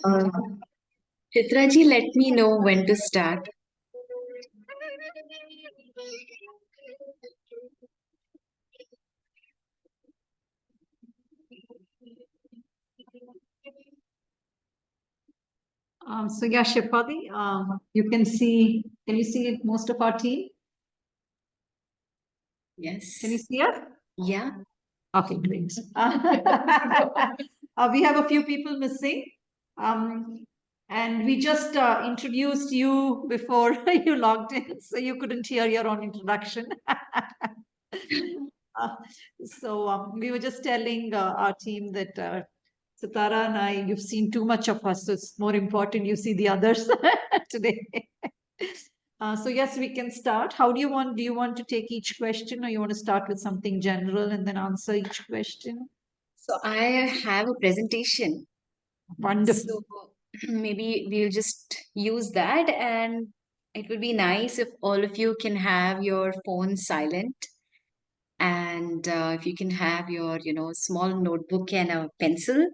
Uh, Chithra ji, let me know when to start. So yeah, Shifali, you can you see most of our team? Yes. Can you see us? Yeah. Okay, great. We have a few people missing. And we just introduced you before you logged in, so you couldn't hear your own introduction. Uh, we were just telling our team that Sithara and I, you've seen too much of us, so it's more important you see the others today. So yes, we can start. How do you want to take each question, or you want to start with something general and then answer each question? So I have a presentation. Wonderful. So maybe we'll just use that, and it would be nice if all of you can have your phone silent, and if you can have your, small notebook and a pencil,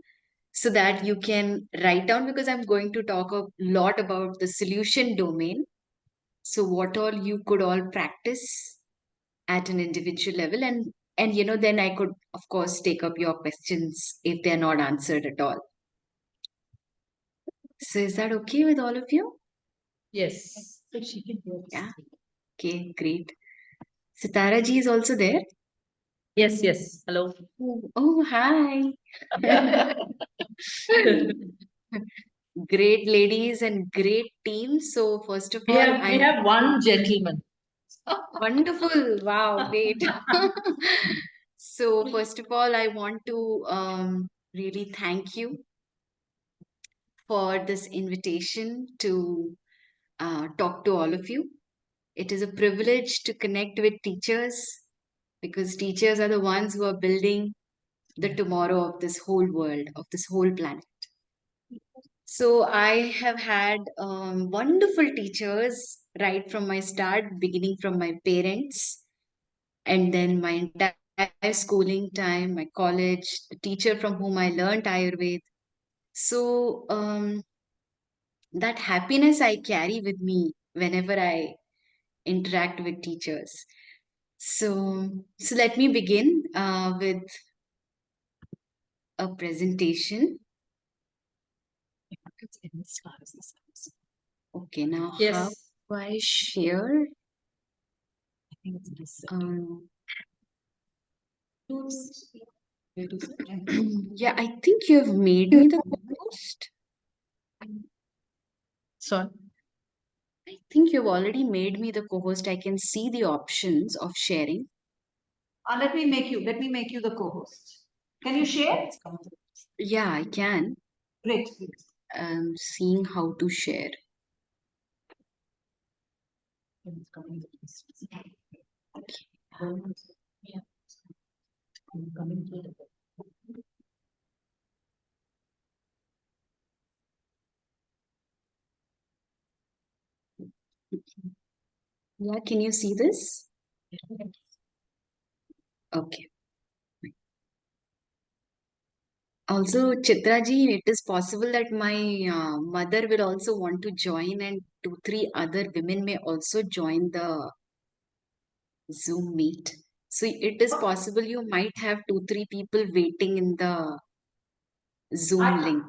so that you can write down, because I'm going to talk a lot about the solution domain. So what all you could all practice at an individual level, and then I could of course take up your questions if they're not answered at all. So is that okay with all of you? Yes. So she can hear us. Yeah. Okay, great. Sithara ji is also there. Yes, yes. Hello. Oh, hi. Great ladies and great team. So first of all, We have one gentleman. wonderful. Wow, great. So first of all, I want to really thank you for this invitation to talk to all of you. It is a privilege to connect with teachers, because teachers are the ones who are building the tomorrow of this whole world, of this whole planet. So I have had wonderful teachers right from my start, beginning from my parents, and then my entire schooling time, my college, the teacher from whom I learned Ayurveda. So that happiness I carry with me whenever I interact with teachers. So let me begin with a presentation. Okay, now how Yes. do I share? I think it's this. Yeah, I think you have made me the co-host. Sorry. I think you've already made me the co-host. I can see the options of sharing. Let me make you the co-host. Can you share? Yeah, I can. Great. I'm seeing how to share. Yeah, can you see this? Okay. Also, Chitra ji, it is possible that my mother will also want to join, and 2, 3 other women may also join the Zoom meet. So it is possible you might have 2, 3 people waiting in the Zoom link.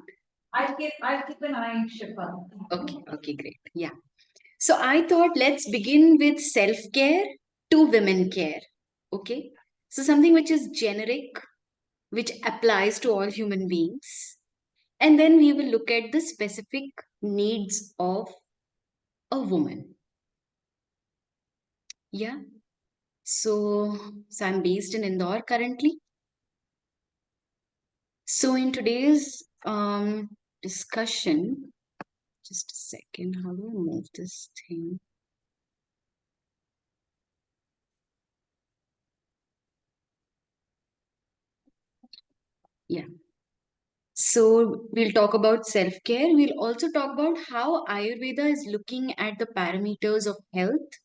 I'll keep an eye on Shifa. Okay, great. Yeah. So I thought let's begin with self-care to women care. Okay. So something which is generic, which applies to all human beings. And then we will look at the specific needs of a woman. Yeah. So I'm based in Indore currently. So in today's discussion, just a second, how do I move this thing? Yeah. So we'll talk about self-care. We'll also talk about how Ayurveda is looking at the parameters of health.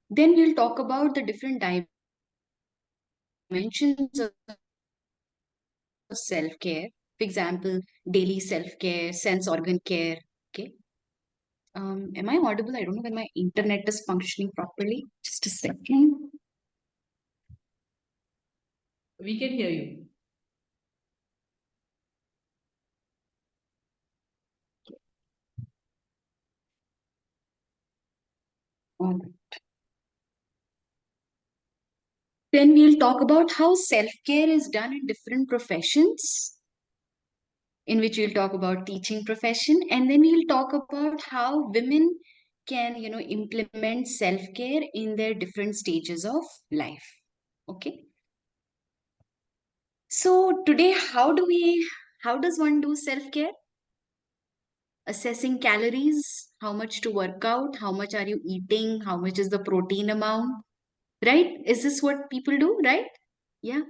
Then we'll talk about the different dimensions of self-care. For example, daily self-care, sense organ care. Okay. Am I audible? I don't know when my internet is functioning properly. Just a second. We can hear you. All right. Then we'll talk about how self-care is done in different professions, in which we'll talk about teaching profession, and then we'll talk about how women can, implement self-care in their different stages of life. Okay. So today, how does one do self-care? Assessing calories, how much to work out, how much are you eating, how much is the protein amount, right? Is this what people do, right? Yeah.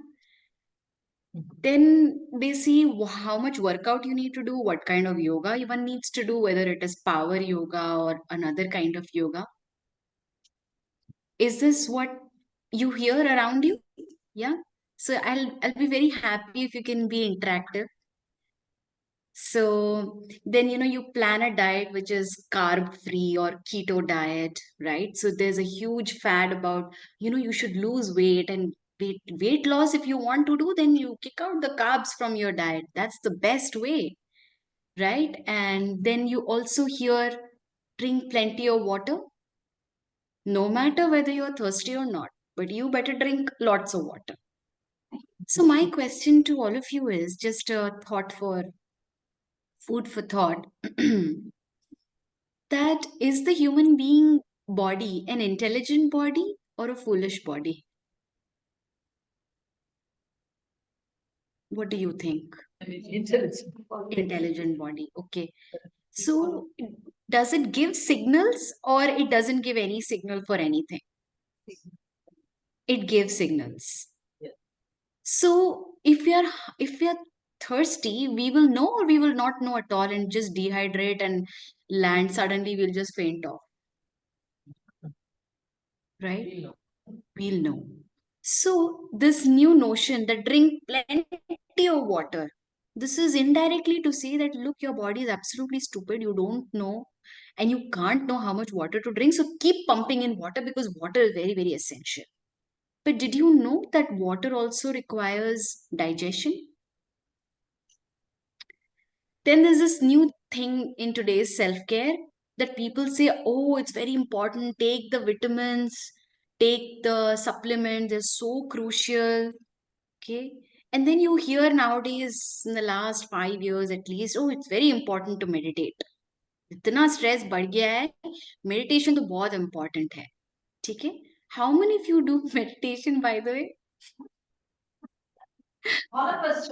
Then they see how much workout you need to do, what kind of yoga one needs to do, whether it is power yoga or another kind of yoga. Is this what you hear around you? Yeah. So I'll be very happy if you can be interactive. So then, you plan a diet which is carb free or keto diet, right? So there's a huge fad about, you should lose weight and weight loss. If you want to do, then you kick out the carbs from your diet. That's the best way, right? And then you also hear drink plenty of water, no matter whether you're thirsty or not, but you better drink lots of water. So my question to all of you is just a thought for food for thought. That is the human being body an intelligent body or a foolish body? What do you think? Intelligent. Intelligent body. Okay. So does it give signals or it doesn't give any signal for anything? It gives signals. So if we are thirsty, we will know or we will not know at all and just dehydrate and land suddenly we'll just faint off, right? We'll know. So, this new notion that drink plenty of water, this is indirectly to say that look, your body is absolutely stupid. You don't know and you can't know how much water to drink. So, keep pumping in water because water is very, very essential. But did you know that water also requires digestion? Then there's this new thing in today's self care that people say, oh, it's very important. Take the vitamins, take the supplements, they're so crucial. Okay. And then you hear nowadays, in the last 5 years at least, oh, it's very important to meditate. इतना stress बढ़ गया है meditation तो बहुत important है ठीक है how many of you do meditation by the way All of us.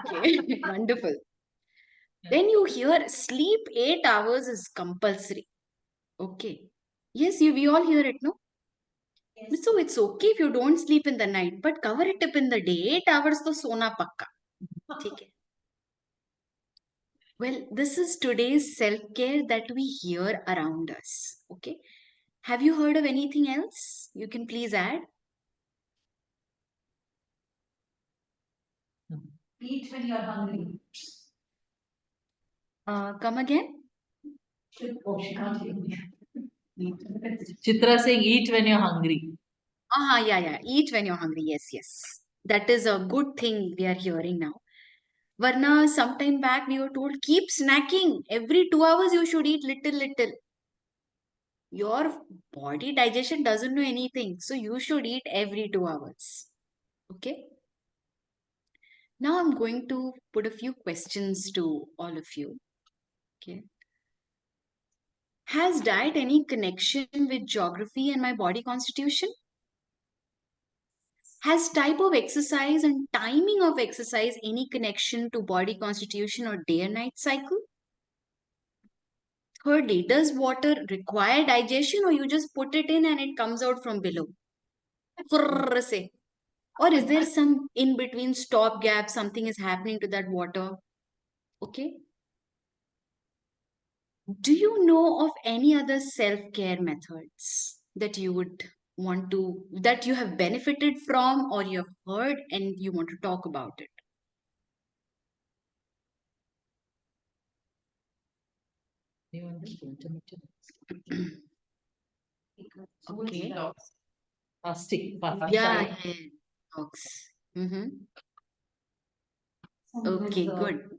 okay wonderful then you hear sleep 8 hours is compulsory okay yes we all hear it no so it's okay if you don't sleep in the night but cover it up in the day 8 hours to sona pakka ठीक है well, this is today's self care that we hear around us. Okay. Have you heard of anything else? You can please add. Eat when you're hungry. Come again? Oh, she can't hear me. Chitra saying eat when you're hungry. Yeah. Eat when you're hungry. Yes. That is a good thing we are hearing now. Varna, sometime back we were told keep snacking. Every 2 hours you should eat little. Your body digestion doesn't know anything. So you should eat every 2 hours. Okay. Now I'm going to put a few questions to all of you. Okay. Has diet any connection with geography and my body constitution? Has type of exercise and timing of exercise any connection to body constitution or day and night cycle? Thirdly, does water require digestion or you just put it in and it comes out from below? Furr, say. Or is there some in between stop gap, something is happening to that water? Okay. Do you know of any other self care methods that you would want to, that you have benefited from or you have heard and you want to talk about it? Okay. Fasting. Yeah, yeah, yeah. Dogs. Mm-hmm. Okay, good.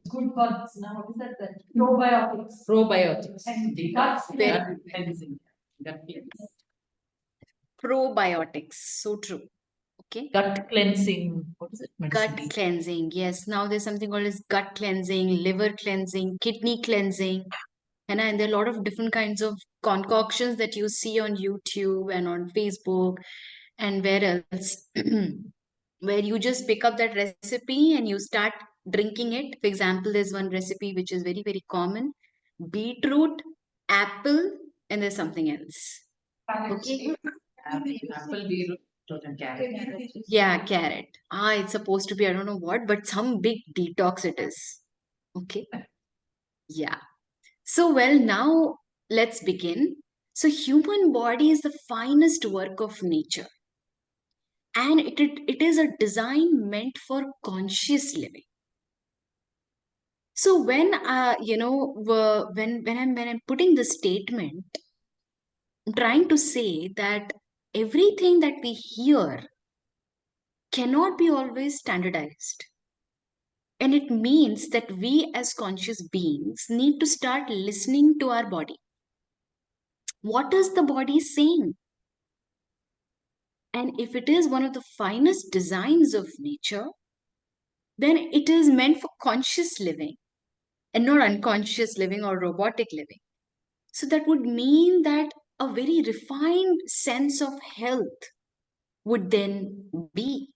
Good bugs. Now, what is that? Probiotics. Probiotics. And gut Very gut good. cleansing. Gut cleansing. Probiotics. So true. Okay. Gut cleansing. What is it? Gut Medicine. cleansing. Yes. Now there's something called as gut cleansing, liver cleansing, kidney cleansing. And there are a lot of different kinds of concoctions that you see on YouTube and on Facebook and where else, where you just pick up that recipe and you start drinking it. For example, there's one recipe which is very, very common: beetroot, apple, and there's something else. Okay. Apple, beetroot, and carrot. Yeah, carrot. It's supposed to be, I don't know what, but some big detox it is. Okay. Yeah. So, well, now let's begin. So, human body is the finest work of nature, and it is a design meant for conscious living. So, when when I'm putting this statement, I'm trying to say that everything that we hear cannot be always standardized. And it means that we as conscious beings need to start listening to our body. What is the body saying? And if it is one of the finest designs of nature, then it is meant for conscious living and not unconscious living or robotic living. So that would mean that a very refined sense of health would then be.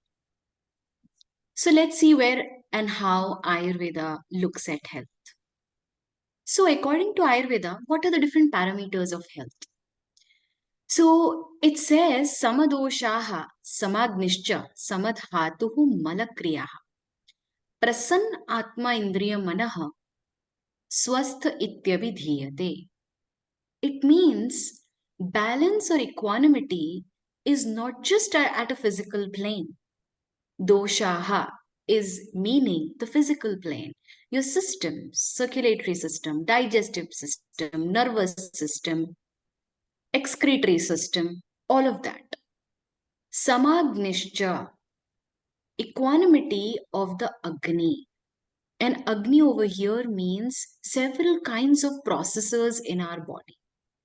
So let's see where and how Ayurveda looks at health. So, according to Ayurveda, what are the different parameters of health? So, it says samadoshaha, samadnischa, samadhatuhu malakriyaha, prasanna atma indriya manaha, swastha ityabhidhiyate. It means balance or equanimity is not just at a physical plane. Doshaha is meaning the physical plane. Your system, circulatory system, digestive system, nervous system, excretory system, all of that. Samagnischa, equanimity of the Agni. And Agni over here means several kinds of processors in our body,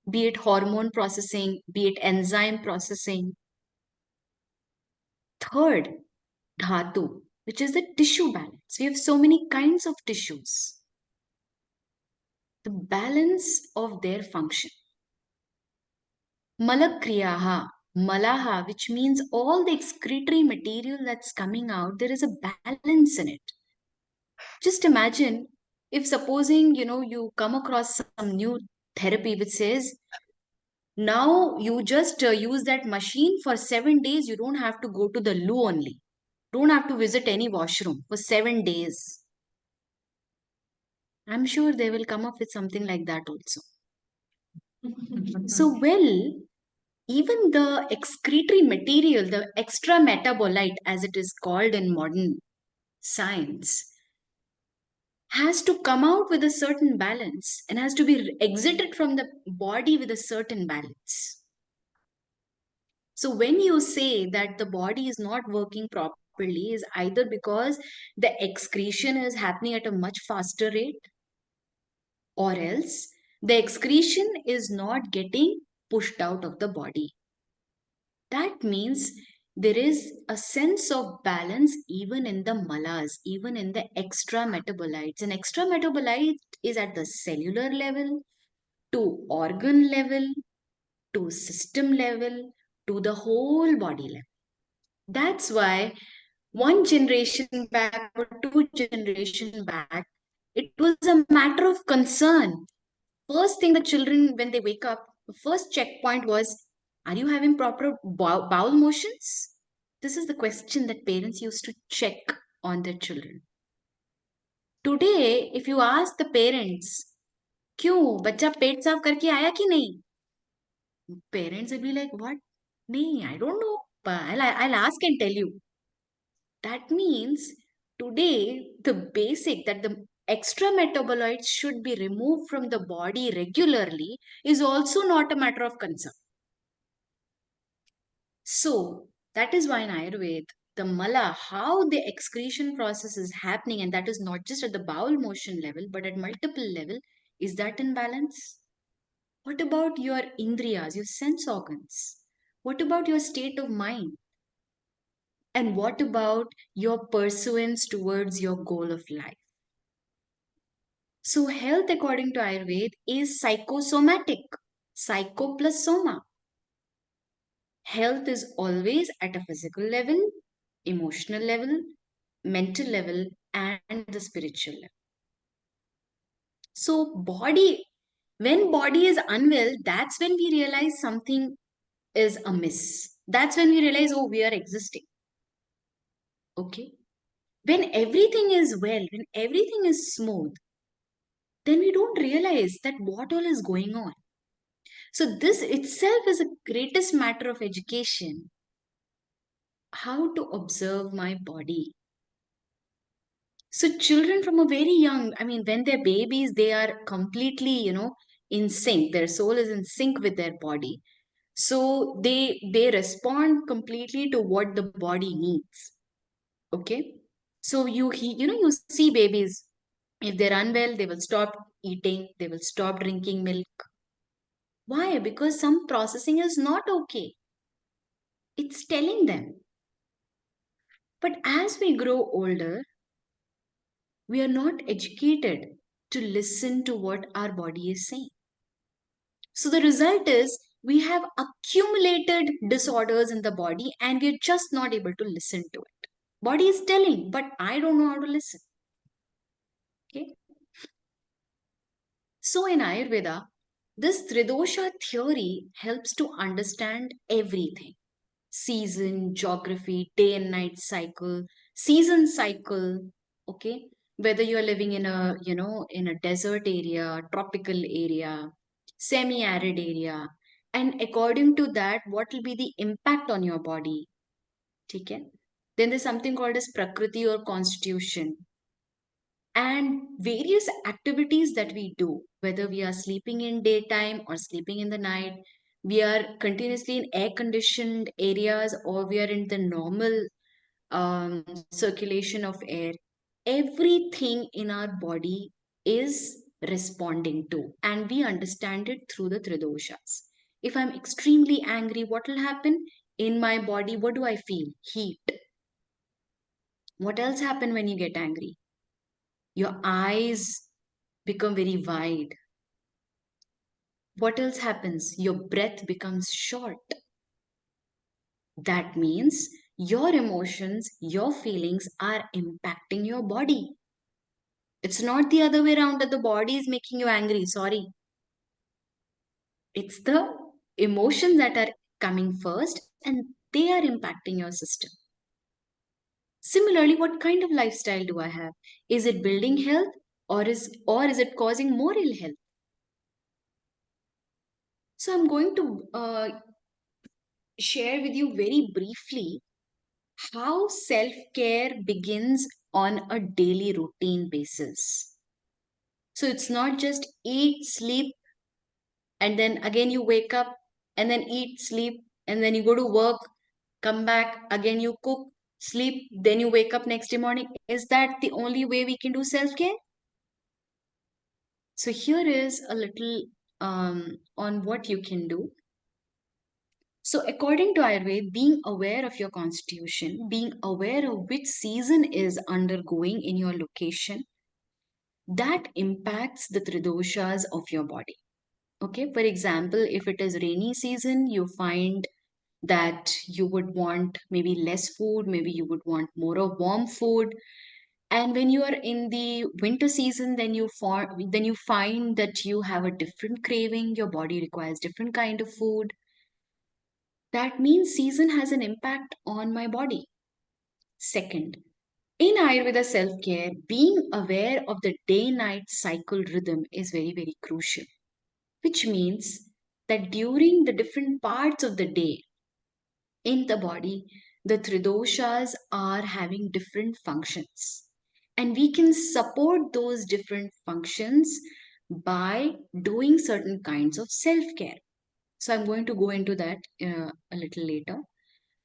be it hormone processing, be it enzyme processing. Third, Dhatu, which is the tissue balance. We have so many kinds of tissues. The balance of their function. Malakriyaha, malaha, which means all the excretory material that's coming out, there is a balance in it. Just imagine if supposing, you come across some new therapy which says, now you just use that machine for 7 days, you don't have to go to the loo only. Don't have to visit any washroom for 7 days. I'm sure they will come up with something like that also. So, well, even the excretory material, the extra metabolite, as it is called in modern science, has to come out with a certain balance and has to be exited from the body with a certain balance. So, when you say that the body is not working properly, is either because the excretion is happening at a much faster rate, or else the excretion is not getting pushed out of the body. That means there is a sense of balance even in the malas, even in the extra metabolites. And extra metabolite is at the cellular level, to organ level, to system level, to the whole body level. That's why one generation back or two generation back, it was a matter of concern. First thing the children, when they wake up, the first checkpoint was, are you having proper bowel motions? This is the question that parents used to check on their children. Today, if you ask the parents, क्यों बच्चा पेट साफ करके आया कि नहीं? Parents will be like, what? Nee, I don't know. But I'll ask and tell you. That means today, the basic that the extra metabolites should be removed from the body regularly is also not a matter of concern. So that is why in Ayurveda, the mala, how the excretion process is happening, and that is not just at the bowel motion level, but at multiple level, is that in balance? What about your indriyas, your sense organs? What about your state of mind? And what about your pursuance towards your goal of life? So, health according to Ayurveda is psychosomatic, psycho plus soma. Health is always at a physical level, emotional level, mental level, and the spiritual level. So, when body is unwell, that's when we realize something is amiss. That's when we realize, oh, we are existing. Okay. When everything is well, when everything is smooth, then we don't realize that what all is going on. So, this itself is a greatest matter of education, how to observe my body. So, children from a very young, I mean, when they're babies, they are completely, in sync. Their soul is in sync with their body. So, they respond completely to what the body needs. Okay. So, you see babies, if they're unwell, they will stop eating, they will stop drinking milk. Why? Because some processing is not okay. It's telling them. But as we grow older, we are not educated to listen to what our body is saying. So the result is we have accumulated disorders in the body and we're just not able to listen to it. Body is telling, but I don't know how to listen. Okay. So in Ayurveda, this Tridosha theory helps to understand everything: season, geography, day and night cycle, season cycle, okay? Whether you're living in a desert area, tropical area, semi-arid area, and according to that, what will be the impact on your body, okay? Then there's something called as Prakriti or constitution, and various activities that we do, whether we are sleeping in daytime or sleeping in the night, we are continuously in air conditioned areas or we are in the normal circulation of air, everything in our body is responding to, and we understand it through the tridoshas. If I'm extremely angry, what will happen in my body? What do I feel? Heat. What else happen when you get angry? Your eyes become very wide. What else happens? Your breath becomes short. That means your emotions, your feelings are impacting your body. It's not the other way around that the body is making you angry. Sorry. It's the emotions that are coming first and they are impacting your system. Similarly, what kind of lifestyle do I have? Is it building health or is it causing more ill health? So I'm going to share with you very briefly how self care begins on a daily routine basis. So it's not just eat, sleep, and then again you wake up and then eat, sleep, and then you go to work, come back, again you cook, sleep, then you wake up next day morning. Is that the only way we can do self care? So here is a little on what you can do. So, according to Ayurveda, being aware of your constitution, being aware of which season is undergoing in your location, that impacts the tridoshas of your body. Okay, for example, if it is rainy season, you find that you would want maybe less food, maybe you would want more of warm food. And when you are in the winter season, then you find that you have a different craving, your body requires different kind of food. That means season has an impact on my body. Second, in Ayurveda self care, being aware of the day night cycle rhythm is very, very crucial, which means that during the different parts of the day in the body, the tridoshas are having different functions. And we can support those different functions by doing certain kinds of self care. So I'm going to go into that a little later.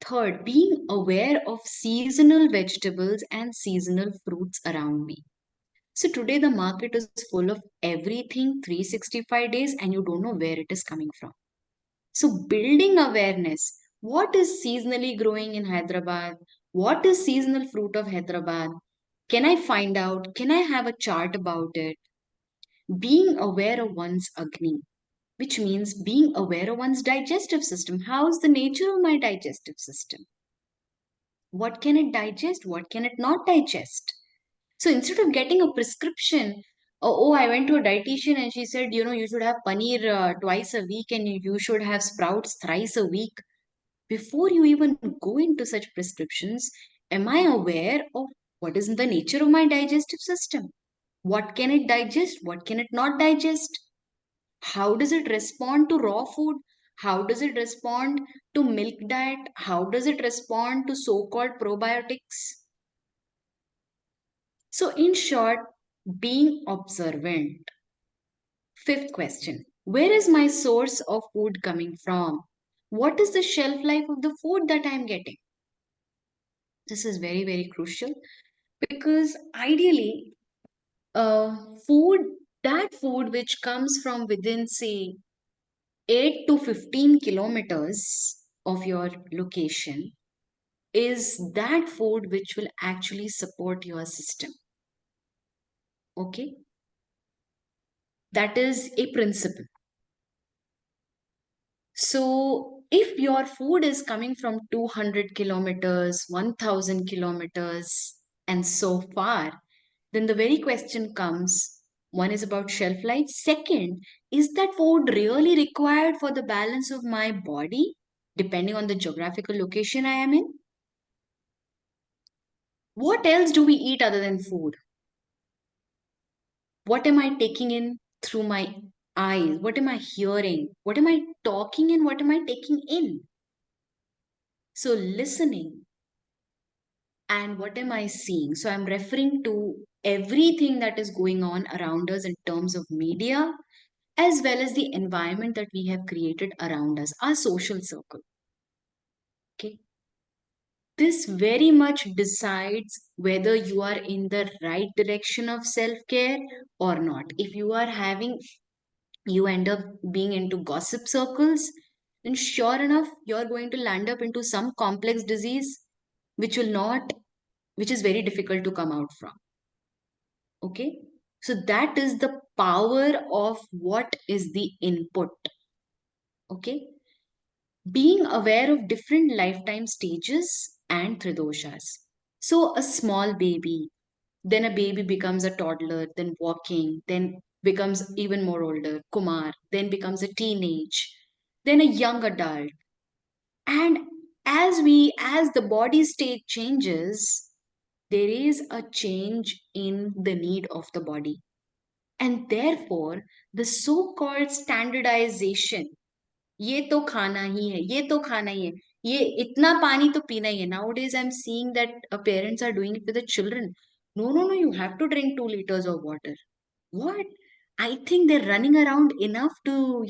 Third, being aware of seasonal vegetables and seasonal fruits around me. So today the market is full of everything 365 days and you don't know where it is coming from. So building awareness, what is seasonally growing in Hyderabad? What is seasonal fruit of Hyderabad? Can I find out? Can I have a chart about it? Being aware of one's Agni, which means being aware of one's digestive system. How's the nature of my digestive system? What can it digest? What can it not digest? So instead of getting a prescription, I went to a dietitian and she said, you should have paneer twice a week and you should have sprouts thrice a week. Before you even go into such prescriptions, am I aware of what is in the nature of my digestive system? What can it digest? What can it not digest? How does it respond to raw food? How does it respond to milk diet? How does it respond to so called probiotics? So, in short, being observant. Fifth question, where is my source of food coming from? What is the shelf life of the food that I'm getting? This is very, very crucial because ideally, food, that food which comes from within, say, 8 to 15 kilometers of your location is that food which will actually support your system. Okay? That is a principle. So, if your food is coming from 200 kilometers, 1000 kilometers, and so far, then the very question comes, one is about shelf life. Second, is that food really required for the balance of my body, depending on the geographical location I am in? What else do we eat other than food? What am I taking in through my eyes? What am I hearing? What am I talking in? What am I taking in? So, listening and what am I seeing? So, I'm referring to everything that is going on around us in terms of media as well as the environment that we have created around us, our social circle. Okay. This very much decides whether you are in the right direction of self care or not. If you are having, you end up being into gossip circles, then sure enough, you're going to land up into some complex disease which will not, which is very difficult to come out from. Okay. So that is the power of what is the input. Okay. Being aware of different lifetime stages and tridoshas. So a small baby, then a baby becomes a toddler, then walking, then becomes even more older, Kumar, then becomes a teenage, then a young adult. And as the body state changes, there is a change in the need of the body. And therefore, the so-called standardization, ये तो खाना ही है, ये तो खाना ही है, ये इतना पानी तो पीना ही है. Nowadays, I'm seeing that parents are doing it with the children. No, no, no, you have to drink 2 liters of water. What? I think they're running around enough to,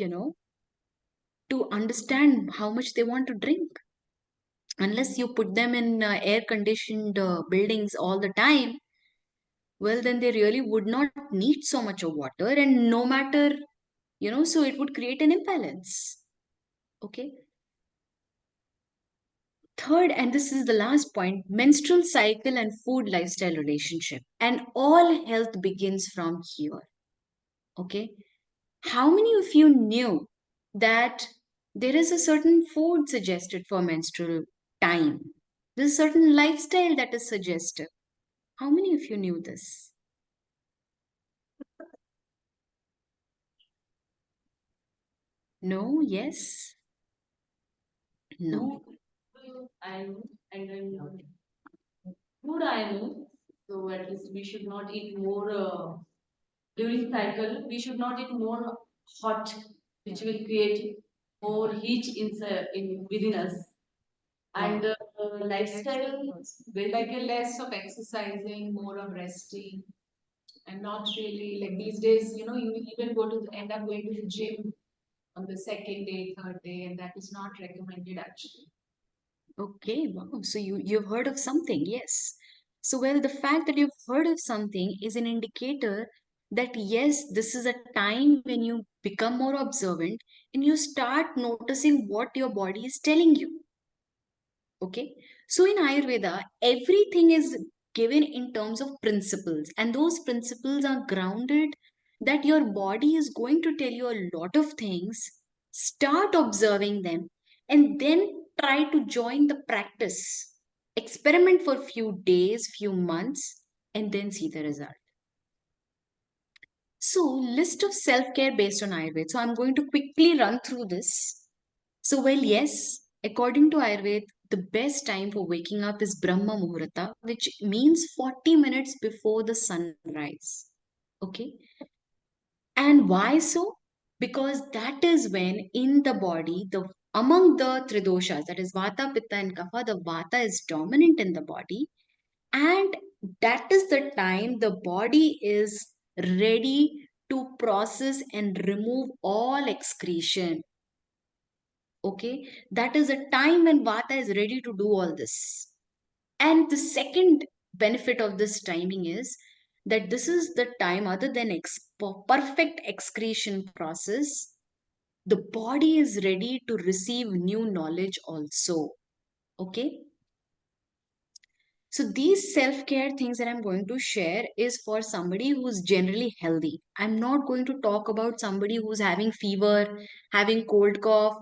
to understand how much they want to drink. Unless you put them in air conditioned buildings all the time, well, then they really would not need so much of water. And no matter, so it would create an imbalance. Okay. Third, and this is the last point, menstrual cycle and food lifestyle relationship. And all health begins from here. Okay. How many of you knew that there is a certain food suggested for menstrual time? There's a certain lifestyle that is suggested. How many of you knew this? No? Yes? No. I know, and then food I know. So at least we should not eat more during cycle. We should not eat more hot, which will create more heat in within us. And lifestyle with like a less of exercising, more of resting, and not really like these days, you even end up going to the gym on the second day, third day, and that is not recommended actually. Okay, wow. So you've heard of something, yes. So well, the fact that you've heard of something is an indicator that yes, this is a time when you become more observant and you start noticing what your body is telling you. Okay. So in Ayurveda, everything is given in terms of principles, and those principles are grounded that your body is going to tell you a lot of things. Start observing them and then try to join the practice. Experiment for few days, few months, and then see the result. So, list of self care based on Ayurveda. So, I'm going to quickly run through this. So, well, yes, according to Ayurveda, the best time for waking up is Brahma Muhurta, which means 40 minutes before the sunrise. Okay. And why so? Because that is when in the body, the among the tridoshas, that is Vata, Pitta, and Kapha, the Vata is dominant in the body. And that is the time the body is ready to process and remove all excretion. Okay, that is a time when Vata is ready to do all this. And the second benefit of this timing is that this is the time, other than perfect excretion process, the body is ready to receive new knowledge also. Okay. So these self-care things that I'm going to share is for somebody who's generally healthy. I'm not going to talk about somebody who's having fever, having cold cough,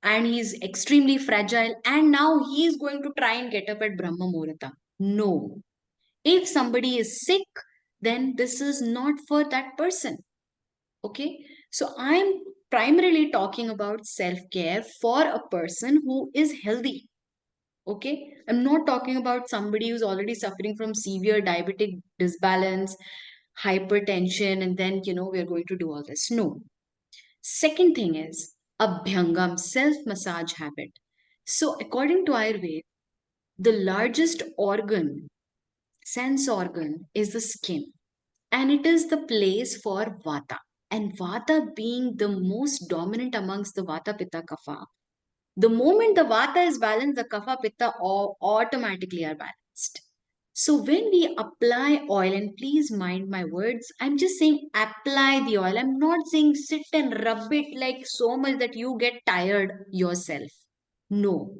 and he's extremely fragile, and now he's going to try and get up at Brahma Muhurta. No. If somebody is sick, then this is not for that person. Okay. So I'm primarily talking about self-care for a person who is healthy. Okay. I'm not talking about somebody who's already suffering from severe diabetic disbalance, hypertension, and then, we're going to do all this. No. Second thing is Abhyangam, self massage habit. So, according to Ayurveda, the largest organ, sense organ, is the skin, and it is the place for Vata. And Vata being the most dominant amongst the Vata Pitta Kapha, the moment the Vata is balanced, the Kapha Pitta automatically are balanced. So when we apply oil, and please mind my words, I'm just saying apply the oil. I'm not saying sit and rub it like so much that you get tired yourself. No.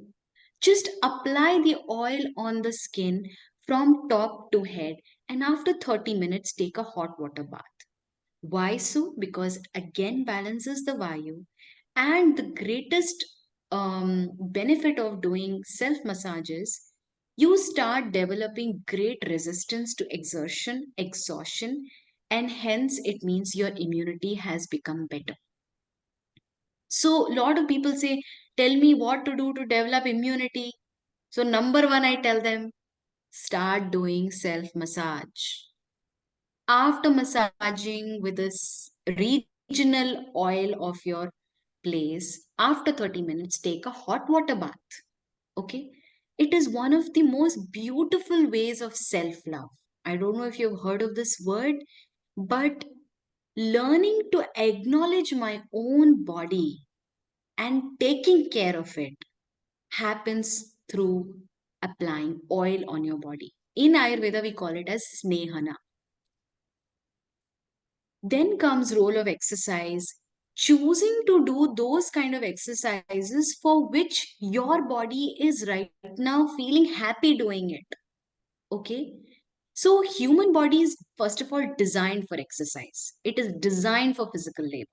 Just apply the oil on the skin from top to head, and after 30 minutes, take a hot water bath. Why so? Because again balances the Vayu. And the greatest benefit of doing self massages, you start developing great resistance to exertion, exhaustion, and hence it means your immunity has become better. So, a lot of people say, tell me what to do to develop immunity. So, number one, I tell them, start doing self massage. After massaging with this regional oil of your place, after 30 minutes, take a hot water bath. Okay. It is one of the most beautiful ways of self love. I don't know if you've heard of this word, but learning to acknowledge my own body and taking care of it happens through applying oil on your body. In Ayurveda, we call it as snehana. Then comes role of exercise, choosing to do those kind of exercises for which your body is right now feeling happy doing it. Okay. So human body is first of all designed for exercise. It is designed for physical labor.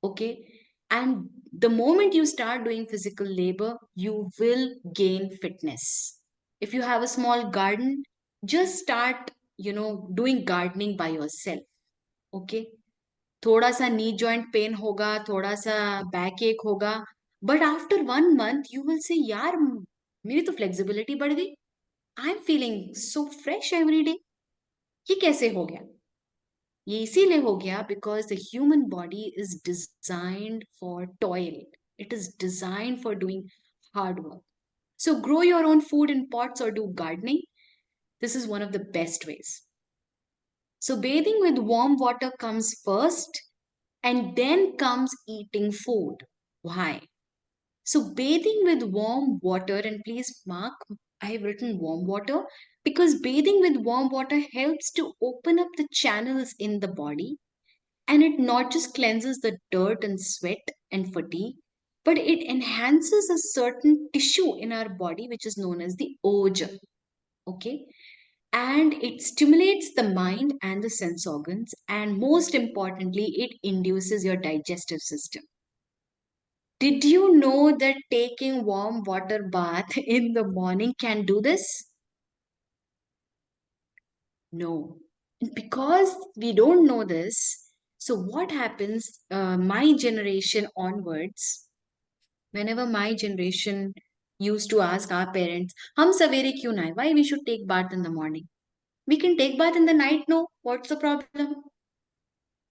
Okay. And the moment you start doing physical labor, you will gain fitness. If you have a small garden, just start, doing gardening by yourself. Okay. थोड़ा सा knee joint pain होगा, थोड़ा सा back एक होगा, but after 1 month you will say यार मेरी तो फ्लेक्सिबिलिटी बढ़ गई, I am feeling so fresh every day. ये कैसे हो गया? ये इसीलिए हो गया because the human body is designed for toil, it is designed for doing hard work. So grow your own food in pots or do gardening. This is one of the best ways. So bathing with warm water comes first and then comes eating food. Why? So bathing with warm water, and please mark, I have written warm water because bathing with warm water helps to open up the channels in the body, and it not just cleanses the dirt and sweat and fatigue, but it enhances a certain tissue in our body which is known as the oja. Okay, and it stimulates the mind and the sense organs, and most importantly it induces your digestive system. Did you know that taking warm water bath in the morning can do this? No. Because we don't know this, so what happens, my generation onwards, whenever my generation used to ask our parents, hum savere kyun na why we should take bath in the morning? We can take bath in the night, no? What's the problem?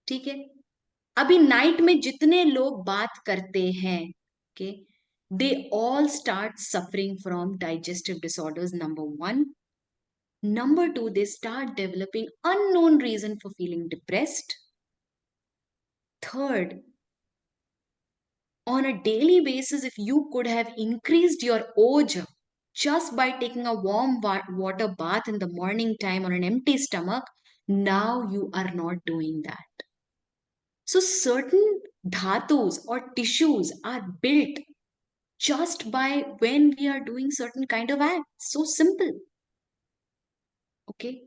ठीक है. अभी night में जितने लोग बात करते हैं, okay, they all start suffering from digestive disorders. Number one. Number two, they start developing unknown reason for feeling depressed. Third, on a daily basis, if you could have increased your OJ just by taking a warm water bath in the morning time on an empty stomach, now you are not doing that. So certain dhatus or tissues are built just by when we are doing certain kind of acts. So simple. Okay.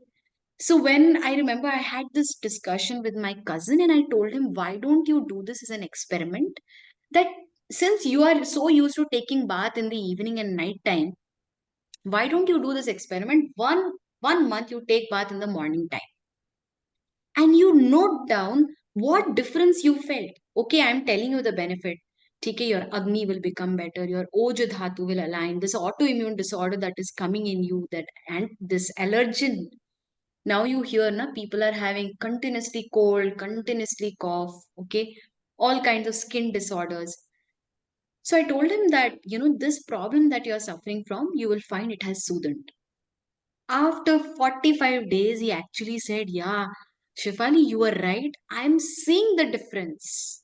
So when I remember I had this discussion with my cousin and I told him, why don't you do this as an experiment? That since you are so used to taking bath in the evening and night time, why don't you do this experiment? One month you take bath in the morning time and you note down what difference you felt. Okay, I'm telling you the benefit. Okay, your Agni will become better, your Oja Dhatu will align, this autoimmune disorder that is coming in you, that and this allergen. Now you hear na people are having continuously cold, continuously cough, okay, all kinds of skin disorders. So I told him that, this problem that you're suffering from, you will find it has soothed. After 45 days, he actually said, yeah, Shifali, you are right. I'm seeing the difference.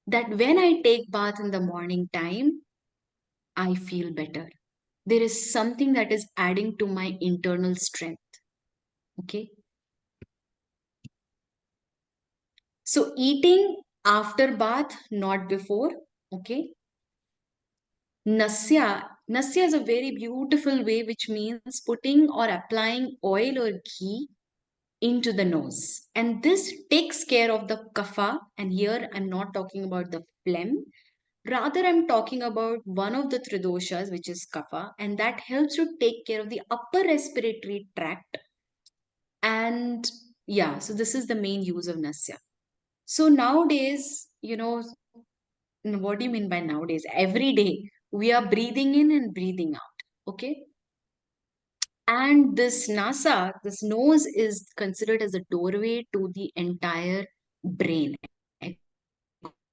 That when I take bath in the morning time, I feel better. There is something that is adding to my internal strength. Okay. So eating after bath, not before. Okay. Nasya is a very beautiful way, which means putting or applying oil or ghee into the nose. And this takes care of the kapha. And here I'm not talking about the phlegm. Rather, I'm talking about one of the tridoshas, which is kapha, and that helps to take care of the upper respiratory tract. And yeah, so this is the main use of nasya. So nowadays, what do you mean by nowadays? Every day we are breathing in and breathing out. Okay. And this nasa, this nose is considered as a doorway to the entire brain,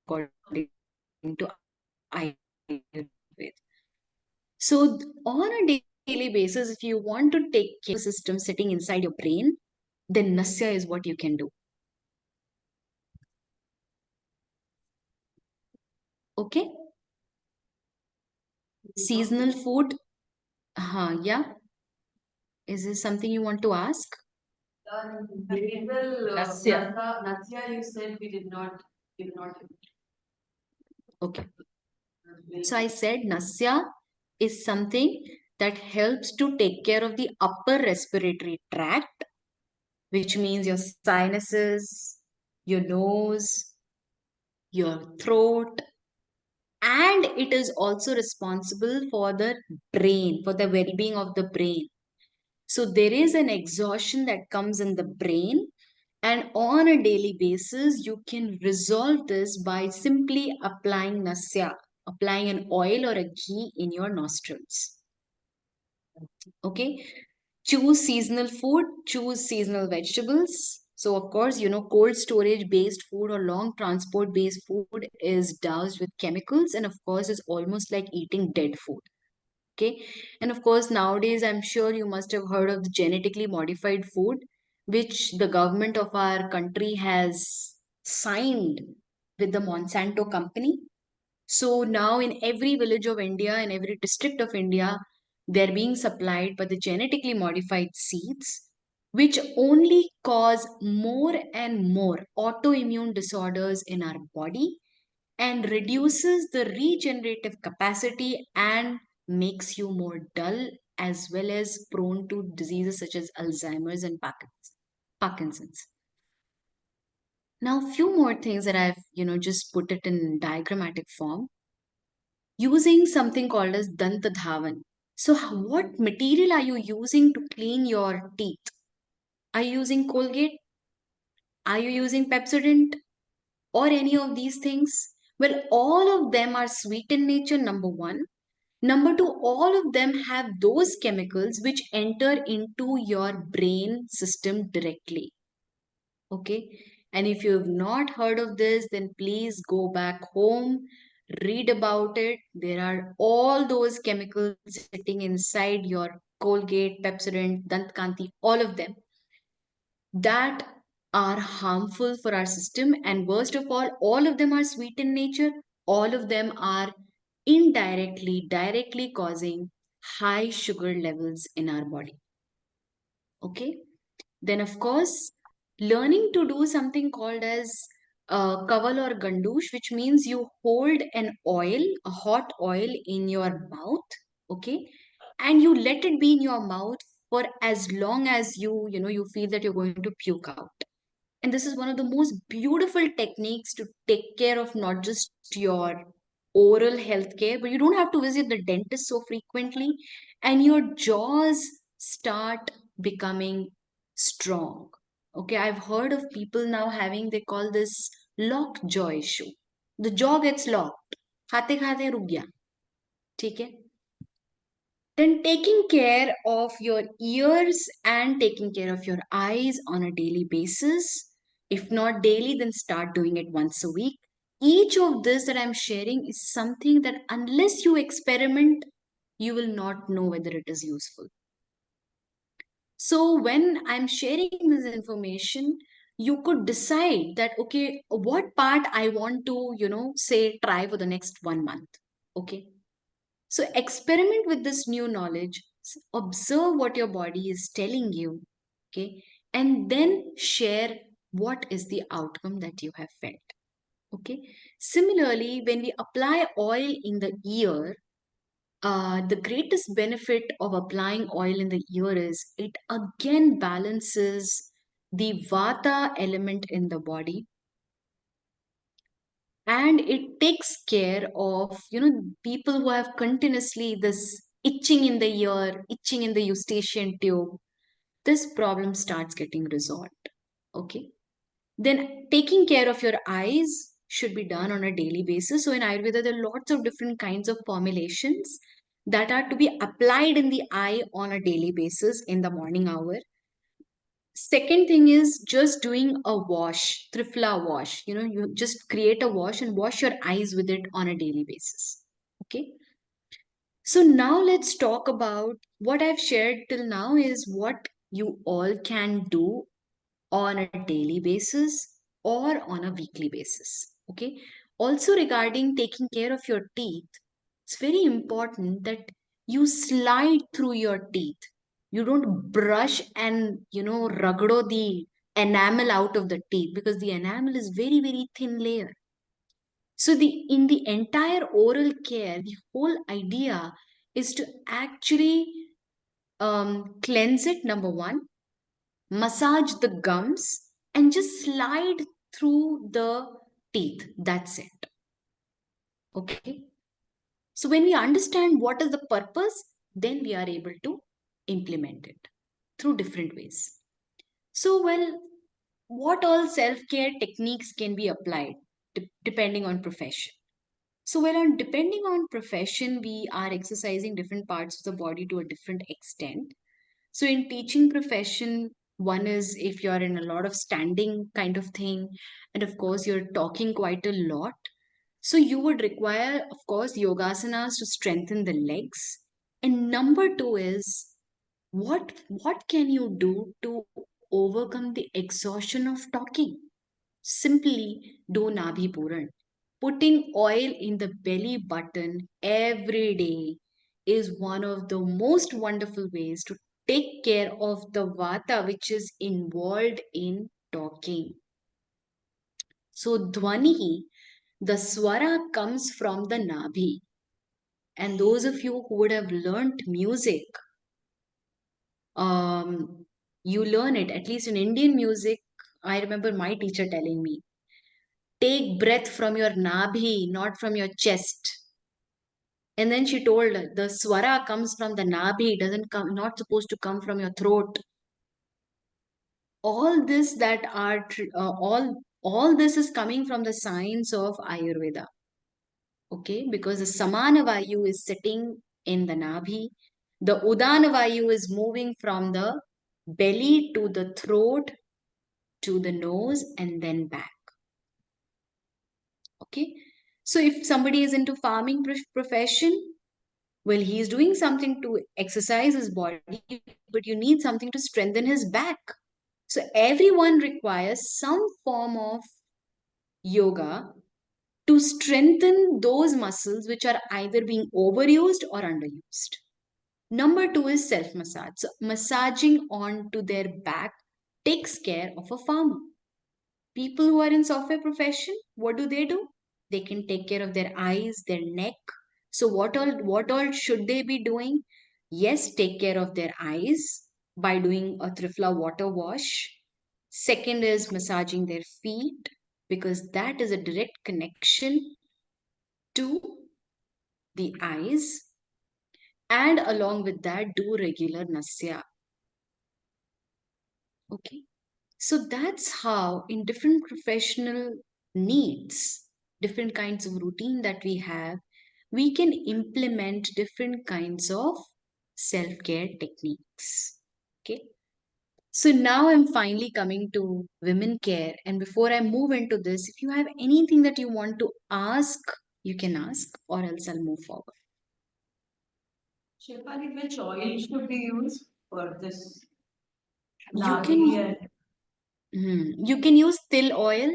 according to Ayurveda. So on a daily basis, if you want to take care of the system sitting inside your brain, then nasya is what you can do. Okay. Seasonal food. Yeah. Is this something you want to ask? Nasya. Nasya, you said we did not. Okay. So I said nasya is something that helps to take care of the upper respiratory tract, which means your sinuses, your nose, your throat, and it is also responsible for the brain, for the well being of the brain. So there is an exhaustion that comes in the brain, and on a daily basis, you can resolve this by simply applying nasya, applying an oil or a ghee in your nostrils. Okay. Choose seasonal food, choose seasonal vegetables. So, of course, cold storage based food or long transport based food is doused with chemicals, and of course, is almost like eating dead food. Okay. And of course, nowadays, I'm sure you must have heard of the genetically modified food, which the government of our country has signed with the Monsanto company. So now in every village of India, in every district of India, they're being supplied by the genetically modified seeds, which only cause more and more autoimmune disorders in our body and reduces the regenerative capacity and makes you more dull as well as prone to diseases such as Alzheimer's and Parkinson's. Now, few more things that I've, just put it in diagrammatic form using something called as Danta Dhavan. So, what material are you using to clean your teeth? Are you using Colgate? Are you using Pepsodent? Or any of these things? Well, all of them are sweet in nature, number one. Number two, all of them have those chemicals which enter into your brain system directly. Okay. And if you have not heard of this, then please go back home, read about it. There are all those chemicals sitting inside your Colgate, Pepsodent, Dantkanti, all of them that are harmful for our system. And worst of all of them are sweet in nature. All of them are directly causing high sugar levels in our body. Okay. Then, of course, learning to do something called as kaval or gandush, which means you hold an oil, a hot oil in your mouth, okay, and you let it be in your mouth for as long as you feel that you're going to puke out. And this is one of the most beautiful techniques to take care of not just your oral health care, but you don't have to visit the dentist so frequently, and your jaws start becoming strong. Okay, I've heard of people now having, they call this locked jaw issue. The jaw gets locked. खाते खाते रुक गया. ठीक है. Then taking care of your ears and taking care of your eyes on a daily basis. If not daily, then start doing it once a week. Each of this that I'm sharing is something that unless you experiment, you will not know whether it is useful. So when I'm sharing this information, you could decide that, okay, what part I want to, say, try for the next 1 month. Okay. So experiment with this new knowledge, observe what your body is telling you, okay, and then share what is the outcome that you have felt. Okay. Similarly, when we apply oil in the ear, the greatest benefit of applying oil in the ear is it again balances the vata element in the body, and it takes care of people who have continuously this itching in the ear, itching in the eustachian tube. This problem starts getting resolved. Okay. Then taking care of your eyes should be done on a daily basis. So in Ayurveda, there are lots of different kinds of formulations that are to be applied in the eye on a daily basis in the morning hour. Second thing is just doing a wash, trifla wash. You just create a wash and wash your eyes with it on a daily basis. Okay. So now let's talk about what I've shared till now is what you all can do on a daily basis or on a weekly basis. Okay. Also, regarding taking care of your teeth, it's very important that you slide through your teeth. You don't brush and, ragdo the enamel out of the teeth because the enamel is very, very thin layer. So in the entire oral care, the whole idea is to actually cleanse it, number one, massage the gums, and just slide through the teeth. That's it. Okay. So when we understand what is the purpose, then we are able to implement it through different ways. So, well, what all self-care techniques can be applied depending on profession? So, well, depending on profession, we are exercising different parts of the body to a different extent. So in teaching profession, one is if you're in a lot of standing kind of thing, and of course you're talking quite a lot. So you would require, of course, yogasanas to strengthen the legs. And number two is, what can you do to overcome the exhaustion of talking? Simply do Nabhi Puran. Putting oil in the belly button every day is one of the most wonderful ways to take care of the vata which is involved in talking. So, Dwani, the swara comes from the Nabhi. And those of you who would have learnt music, um, you learn it, at least in Indian music. I remember my teacher telling me, take breath from your nabhi, not from your chest. And then she told the swara comes from the nabhi, doesn't come, not supposed to come from your throat. All this that are all this is coming from the science of Ayurveda. Okay, because the samana vayu is sitting in the nabhi, the udana vayu is moving from the belly to the throat to the nose and then back. Okay, so if somebody is into farming profession, well, he is doing something to exercise his body, but you need something to strengthen his back. So everyone requires some form of yoga to strengthen those muscles which are either being overused or underused. Number two is self massage. So massaging onto their back takes care of a farmer. People who are in software profession, what do? They can take care of their eyes, their neck. So what all should they be doing? Yes, take care of their eyes by doing a Trifla water wash. Second is massaging their feet, because that is a direct connection to the eyes. And along with that, do regular nasya. Okay. So that's how, in different professional needs, different kinds of routine that we have, we can implement different kinds of self care techniques. Okay. So now I'm finally coming to women care. And before I move into this, if you have anything that you want to ask, you can ask, or else I'll move forward. Shilpali, which oil should we use for this You nadi can and you can use till oil.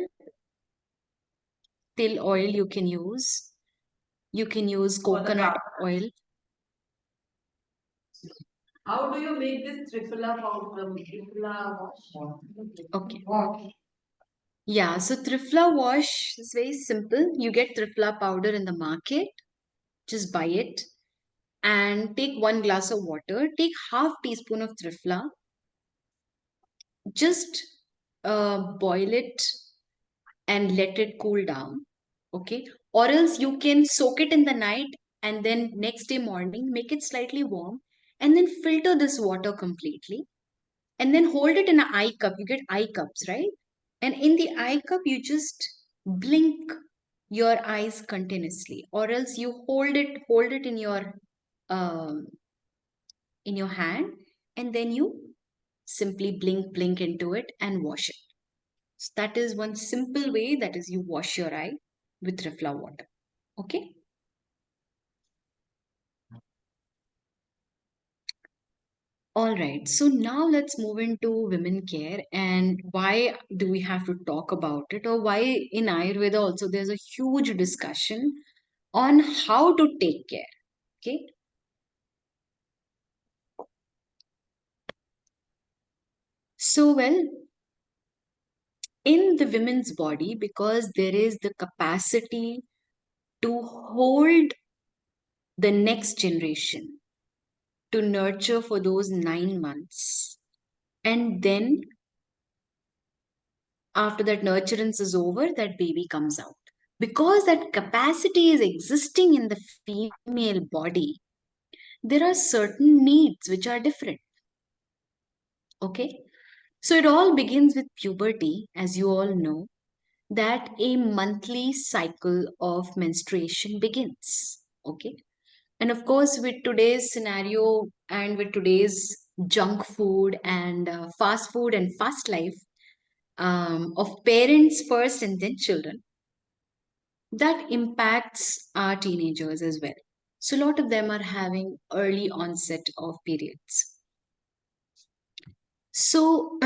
Till oil you can use. You can use for the coconut garment? oil. How do you make this trifla powder? Trifla wash? Okay. Yeah, so Trifla wash is very simple. You get Trifla powder in the market, just buy it and take 1 glass of water. Take half teaspoon of Trifla, just boil it and let it cool down. Okay, or else you can soak it in the night and then next day morning make it slightly warm and then filter this water completely and then hold it in an eye cup. You get eye cups, right? And in the eye cup, you just blink your eyes continuously, or else you hold it um, in your hand, and then you simply blink into it and wash it. So that is one simple way. That is, you wash your eye with Refla water. Okay. All right, so now let's move into women care and why do we have to talk about it, or why in Ayurveda also there's a huge discussion on how to take care. Okay, so well, in the women's body, because there is the capacity to hold the next generation, to nurture for those 9 months, and then after that nurturance is over, that baby comes out. Because that capacity is existing in the female body, there are certain needs which are different. Okay, so it all begins with puberty, as you all know, that a monthly cycle of menstruation begins. Okay, and of course, with today's scenario and with today's junk food and fast food and fast life, of parents first and then children, that impacts our teenagers as well. So a lot of them are having early onset of periods. So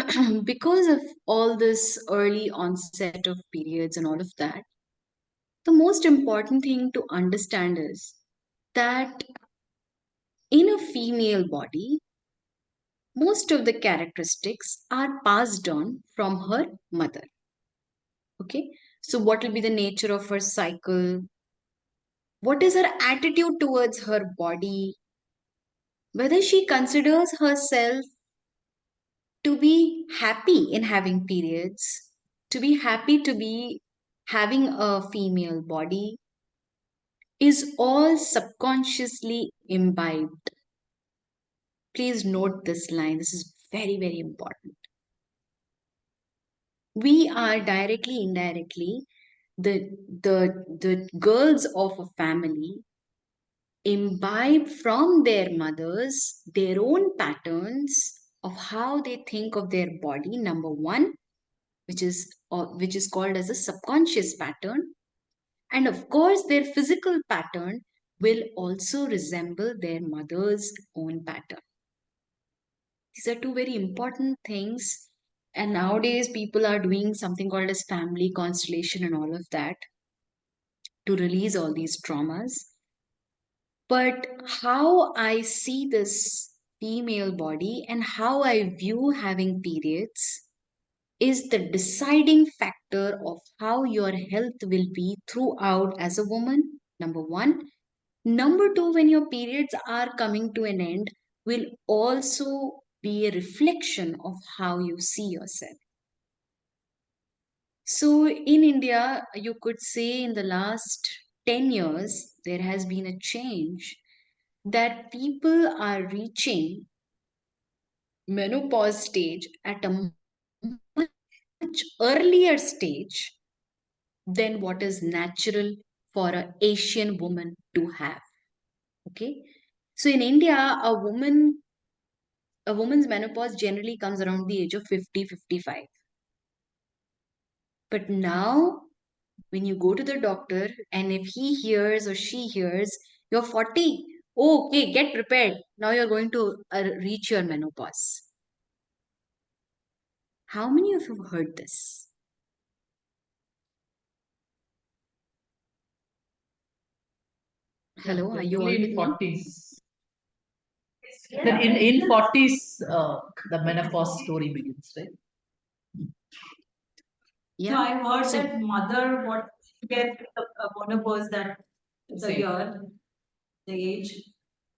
because of all this early onset of periods and all of that, the most important thing to understand is that in a female body, most of the characteristics are passed on from her mother. Okay, so what will be the nature of her cycle? What is her attitude towards her body? Whether she considers herself to be happy in having periods, to be happy to be having a female body, is all subconsciously imbibed. Please note this line. This is very, very important. We are directly, indirectly, the girls of a family imbibe from their mothers their own patterns of how they think of their body. Number one, which is called as a subconscious pattern, and of course their physical pattern will also resemble their mother's own pattern. These are two very important things. And nowadays, people are doing something called as family constellation and all of that to release all these traumas. But how I see this female body and how I view having periods is the deciding factor of how your health will be throughout as a woman. Number one. Number two, when your periods are coming to an end, will also be a reflection of how you see yourself. So, in India, you could say in the last 10 years, there has been a change that people are reaching menopause stage at a much earlier stage than what is natural for an Asian woman to have. Okay. So in India, a woman's menopause generally comes around the age of 50, 55. But now, when you go to the doctor, and if he hears or she hears, you're 40, oh, okay, get prepared. Now you're going to reach your menopause. How many of you have heard this? Hello, are you all Generally with in me? 40s. Then in 40s, the menopause story begins, right? Yeah. No, I heard So, that mother what get a menopause that the Same. year, the age.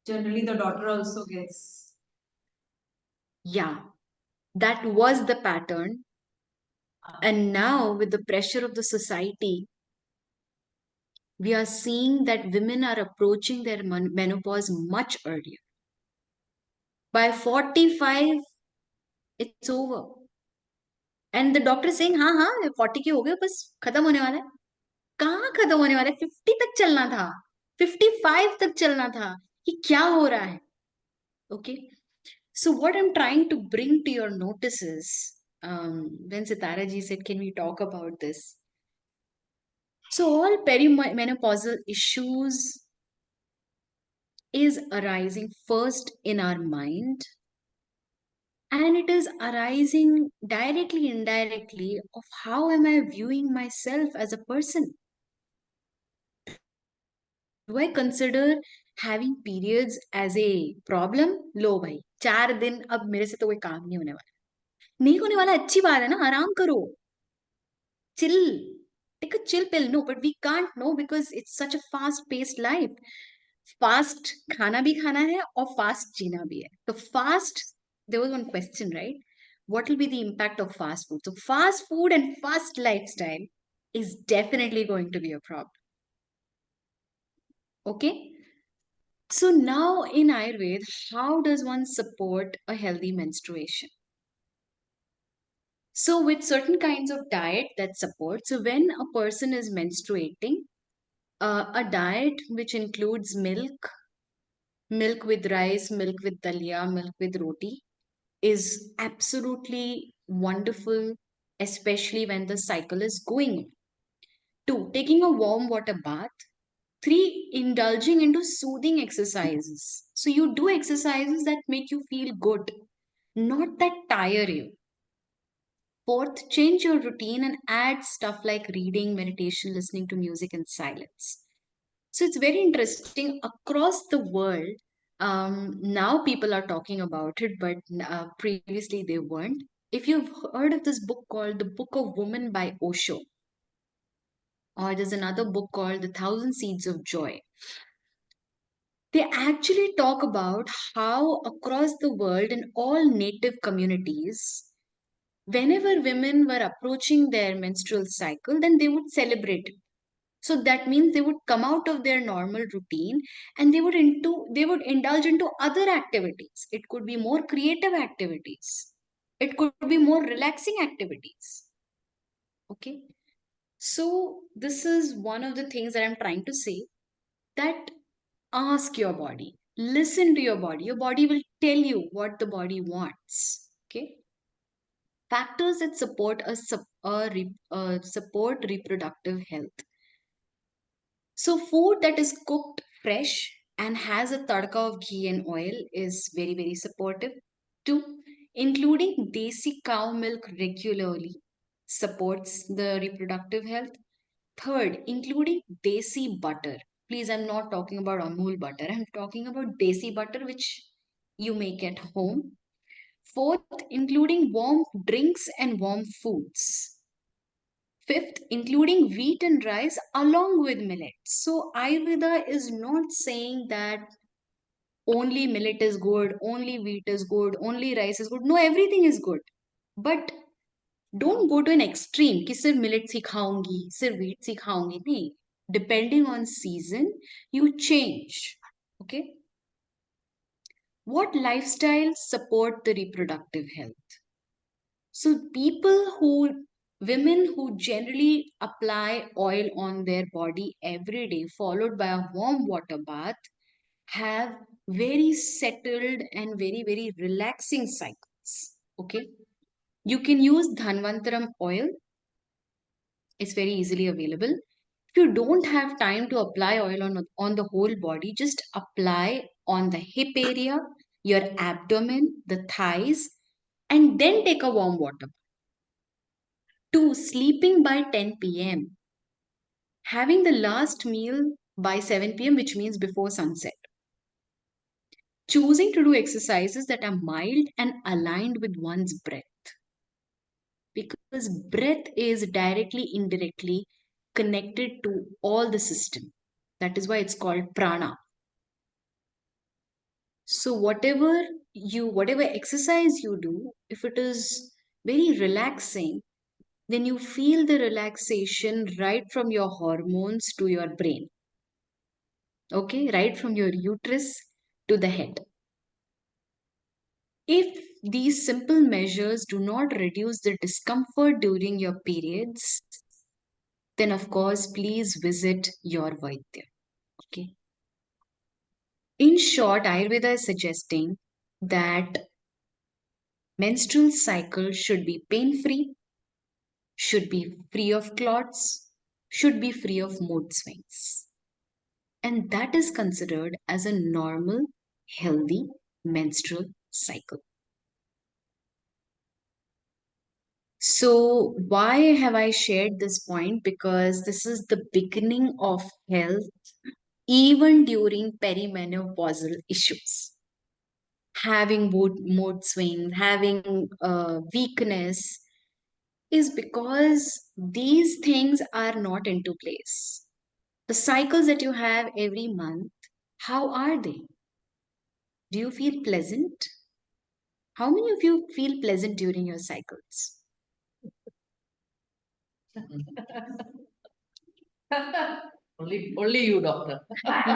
Generally, the daughter also gets. yeah, that was the pattern. And now, with the pressure of the society, we are seeing that women are approaching their menopause much earlier. By 45, it's over. And the doctor is saying, हाँ हाँ 40 के हो गए बस खत्म होने वाला है. कहाँ खत्म होने वाला है? 50 तक चलना था, 55 तक चलना था. ये क्या हो रहा है? Okay. So what I'm trying to bring to your notice is, when Sithara ji said, can we talk about this? So all perimenopausal issues is arising first in our mind, and it is arising directly, indirectly of how am I viewing myself as a person. Do I consider having periods as a problem? लो भाई 4 दिन अब मेरे से तो कोई काम नहीं होने वाला. नहीं होने वाला अच्छी बात है ना, आराम करो. Chill. Take a chill pill. No, but we can't know because it's such a fast paced life. Fast खाना भी खाना है और fast जीना भी है. So fast, there was one question, right? What will be the impact of fast food? So fast food and fast lifestyle is definitely going to be a problem. Okay. So now in Ayurveda, how does one support a healthy menstruation? So with certain kinds of diet that support, so when a person is menstruating, a diet which includes milk, milk with rice, milk with dalia, milk with roti, is absolutely wonderful, especially when the cycle is going on. Two, taking a warm water bath 3, indulging into soothing exercises. So you do exercises that make you feel good, not that tire you. 4th, change your routine and add stuff like reading, meditation, listening to music, and silence. So it's very interesting across the world. Now people are talking about it, but previously they weren't. If you've heard of this book called The Book of Woman by Osho, or there's another book called The Thousand Seeds of Joy, they actually talk about how across the world in all native communities, whenever women were approaching their menstrual cycle, then they would celebrate it. So that means they would come out of their normal routine and they would indulge into other activities. It could be more creative activities. It could be more relaxing activities. Okay. So this is one of the things that I'm trying to say, that ask your body, listen to your body. Your body will tell you what the body wants. Okay. Factors that support support reproductive health. So food that is cooked fresh and has a tadka of ghee and oil is very, very supportive. 2, including desi cow milk regularly supports the reproductive health. 3rd, including desi butter. Please, I'm not talking about Amul butter. I'm talking about desi butter, which you make at home. 4th, including warm drinks and warm foods. 5th, including wheat and rice along with millet. So Ayurveda is not saying that only millet is good, only wheat is good, only rice is good. No, everything is good. But don't go to an extreme कि सिर्फ millet ही खाऊंगी, सिर्फ wheat ही खाऊंगी. नहीं. Depending on season, you change. Okay. What lifestyles support the reproductive health? So women who generally apply oil on their body every day, followed by a warm water bath, have very settled and very, very relaxing cycles. Okay. You can use Dhanvantaram oil. It's very easily available. If you don't have time to apply oil on the whole body, just apply on the hip area, your abdomen, the thighs, and then take a warm water. 2, sleeping by 10 p.m. Having the last meal by 7 p.m., which means before sunset. Choosing to do exercises that are mild and aligned with one's breath. Because breath is directly, indirectly connected to all the system. That is why it's called prana. So whatever exercise you do, if it is very relaxing, then you feel the relaxation right from your hormones to your brain. Okay, right from your uterus to the head. If these simple measures do not reduce the discomfort during your periods, then of course, please visit your Vaidya. Okay. In short, Ayurveda is suggesting that menstrual cycle should be pain-free, should be free of clots, should be free of mood swings. And that is considered as a normal, healthy menstrual cycle. So, why have I shared this point? Because this is the beginning of health, even during perimenopausal issues. Having mood swings, having weakness, is because these things are not into place. The cycles that you have every month, how are they? Do you feel pleasant? How many of you feel pleasant during your cycles? Only you, doctor. How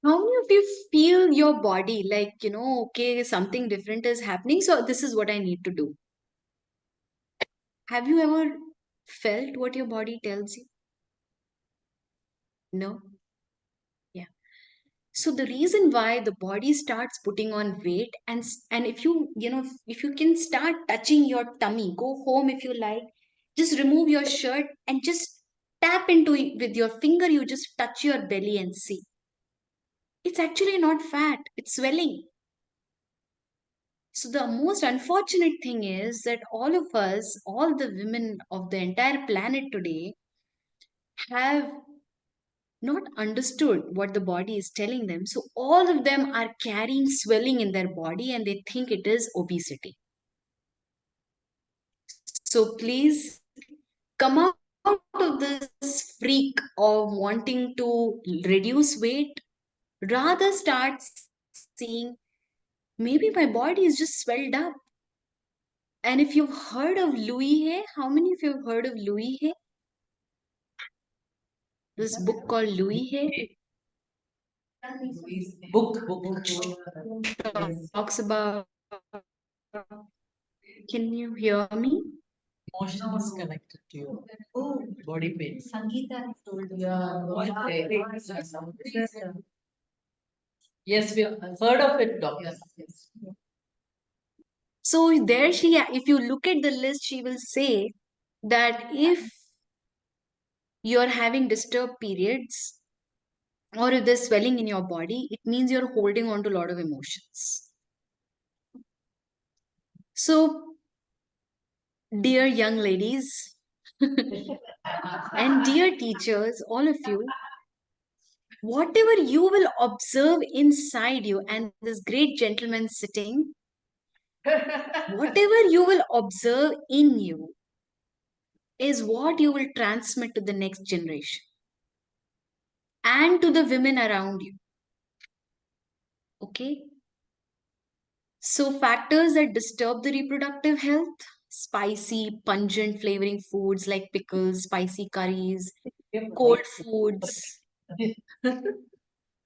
many of you feel your body like, okay, something different is happening, so this is what I need to do? Have you ever felt what your body tells you? No? Yeah. So the reason why the body starts putting on weight, and if if you can start touching your tummy, go home if you like, just remove your shirt and just Tap into it with your finger, you just touch your belly and see. It's actually not fat, it's swelling. So, the most unfortunate thing is that all of us, all the women of the entire planet today, have not understood what the body is telling them. So, all of them are carrying swelling in their body and they think it is obesity. So, please come out of this freak of wanting to reduce weight. Rather, start seeing maybe my body is just swelled up. And if you've heard of Louis Hay, how many of you have heard of Louis Hay? This book called Louis Hay Book. Yes. talks about. Can you hear me? Emotion is connected to your body pain. Sangeeta has told us. Yeah. Yes, we have heard of it, doctor. Yes. So there she, if you look at the list, she will say that if you're having disturbed periods or if there's swelling in your body, it means you're holding on to a lot of emotions. So, dear young ladies and dear teachers, all of you, whatever you will observe inside you, and this great gentleman sitting, whatever you will observe in you is what you will transmit to the next generation and to the women around you. Okay? So, factors that disturb the reproductive health: spicy, pungent flavoring foods like pickles, spicy curries, cold foods,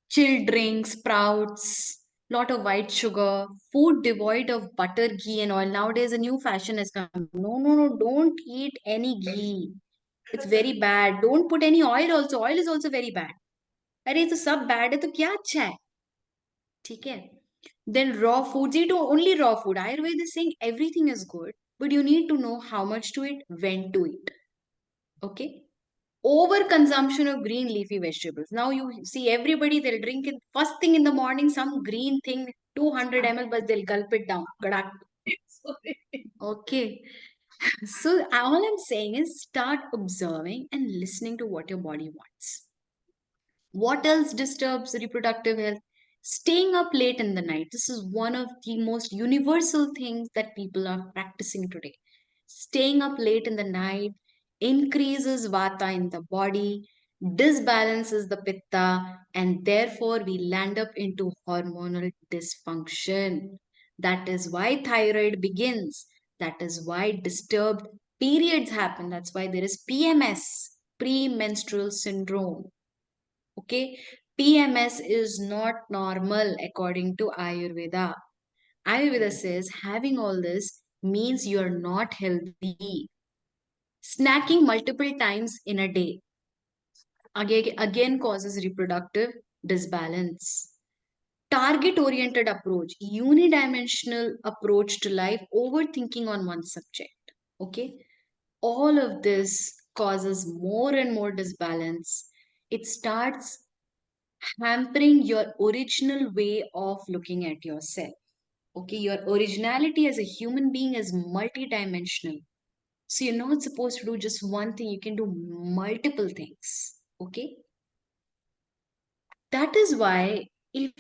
chilled drinks, sprouts, lot of white sugar, food devoid of butter, ghee, and oil. Nowadays, a new fashion has come. No, no, no, don't eat any ghee. It's very bad. Don't put any oil also. Oil is also very bad. अरे ये तो सब bad है तो क्या अच्छा है? ठीक है? Then raw foods, eat only raw food. Ayurveda is saying everything is good, but you need to know how much to eat, when to eat. Okay? Overconsumption of green leafy vegetables. Now you see everybody, they'll drink it first thing in the morning, some green thing, 200 ml, but they'll gulp it down. Gadak. Okay. So all I'm saying is start observing and listening to what your body wants. What else disturbs reproductive health? Staying up late in the night. This is one of the most universal things that people are practicing today. Staying up late in the night increases vata in the body, disbalances the pitta, and therefore we land up into hormonal dysfunction. That is why thyroid begins. That is why disturbed periods happen. That's why there is PMS, premenstrual syndrome. Okay, PMS is not normal according to Ayurveda. Ayurveda says having all this means you're not healthy. Snacking multiple times in a day again causes reproductive disbalance. Target oriented approach, unidimensional approach to life, overthinking on one subject. Okay, all of this causes more and more disbalance. It starts hampering your original way of looking at yourself. Okay, your originality as a human being is multidimensional. So you're not supposed to do just one thing, you can do multiple things. Okay, that is why if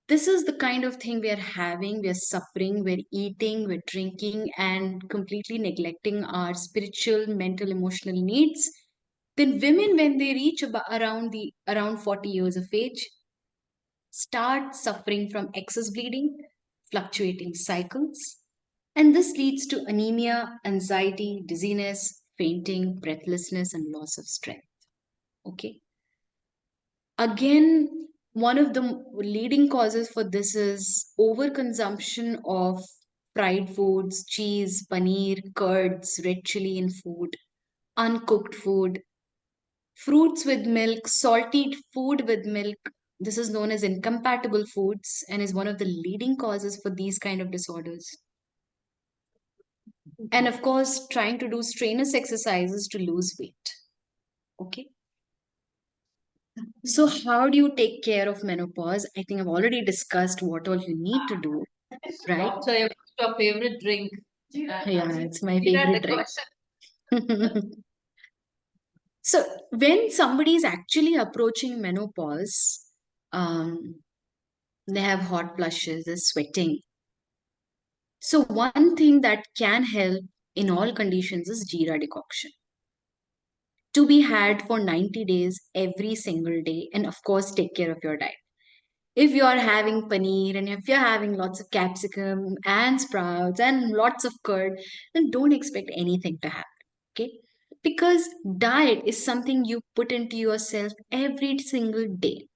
this is the kind of thing we are having, we are suffering, we're eating, we're drinking, and completely neglecting our spiritual, mental, emotional needs, then women, when they reach about around 40 years of age, start suffering from excess bleeding, fluctuating cycles, and this leads to anemia, anxiety, dizziness, fainting, breathlessness, and loss of strength. Okay. Again, one of the leading causes for this is overconsumption of fried foods, cheese, paneer, curds, red chili in food, uncooked food, fruits with milk, salty food with milk. This is known as incompatible foods and is one of the leading causes for these kind of disorders. And of course, trying to do strenuous exercises to lose weight. Okay. So, how do you take care of menopause? I think I've already discussed what all you need to do, right? Doctor, what's your favorite drink? Yeah, it's my Jeera favorite drink. decoction. So, when somebody is actually approaching menopause, they have hot flushes, they're sweating. So, one thing that can help in all conditions is jeera decoction to be had for 90 days every single day, and of course, take care of your diet. If you're having paneer and if you're having lots of capsicum and sprouts and lots of curd, then don't expect anything to happen. Okay? Because diet is something you put into yourself every single day.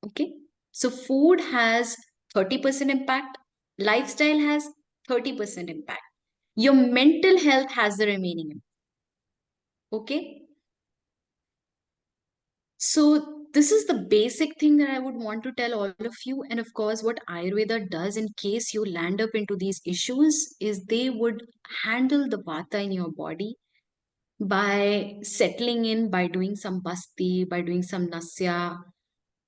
Okay? So food has 30% impact, lifestyle has 30% impact. Your mental health has the remaining impact. Okay? So, this is the basic thing that I would want to tell all of you. And of course, what Ayurveda does in case you land up into these issues is they would handle the vata in your body by settling in, by doing some basti, by doing some nasya,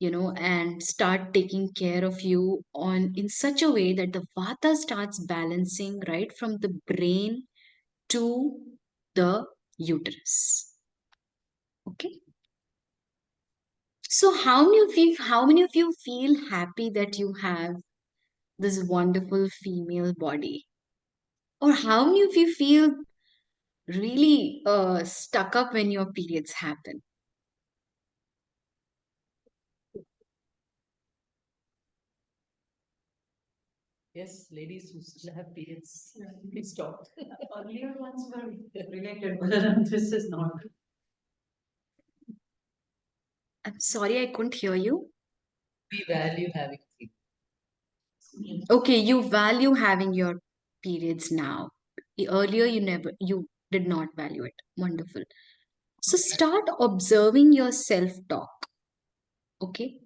and start taking care of you on in such a way that the vata starts balancing right from the brain to the uterus. Okay. So how many of you feel happy that you have this wonderful female body? Or how many of you feel really stuck up when your periods happen? Yes, ladies who still have periods, please stop. Earlier ones were related, but this is not. I'm sorry, I couldn't hear you. We value having periods. Okay, you value having your periods now. Earlier you did not value it. Wonderful. So start observing your self-talk. Okay?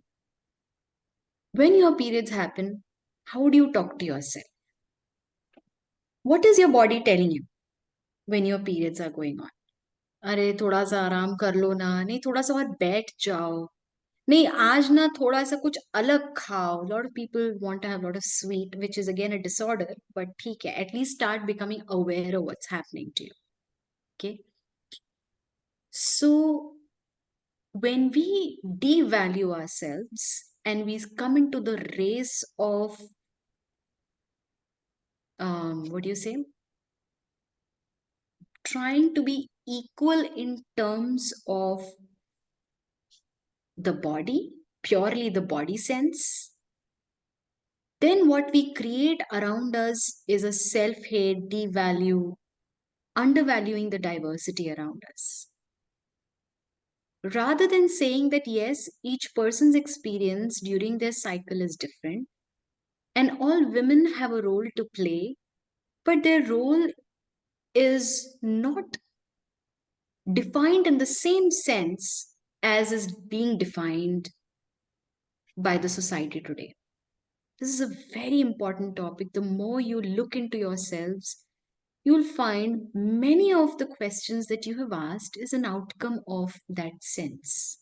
When your periods happen, how do you talk to yourself? What is your body telling you when your periods are going on? अरे थोड़ा सा आराम कर लो ना, नहीं थोड़ा सा और बैठ जाओ, नहीं आज ना थोड़ा सा कुछ अलग खाओ. Lot of people want to have a lot of sweet, which is again a disorder, but ठीक है, at least start becoming aware of what's happening to you. Okay. So when we devalue ourselves and we come into the race of what do you say, trying to be equal in terms of the body, purely the body sense, then what we create around us is a self hate, devalue, undervaluing the diversity around us. Rather than saying that yes, each person's experience during their cycle is different and all women have a role to play, but their role is not defined in the same sense as is being defined by the society today. This is a very important topic. The more you look into yourselves, you'll find many of the questions that you have asked is an outcome of that sense.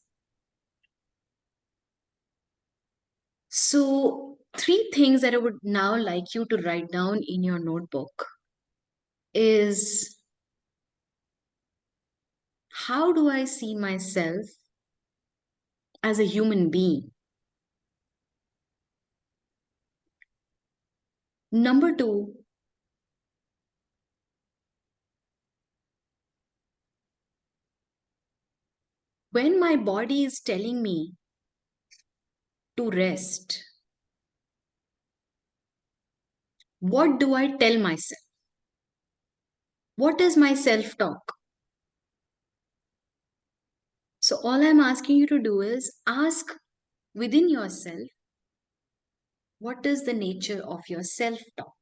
So, three things that I would now like you to write down in your notebook is how do I see myself as a human being? Number two, when my body is telling me to rest, what do I tell myself? What is my self talk? So, all I'm asking you to do is ask within yourself what is the nature of your self talk?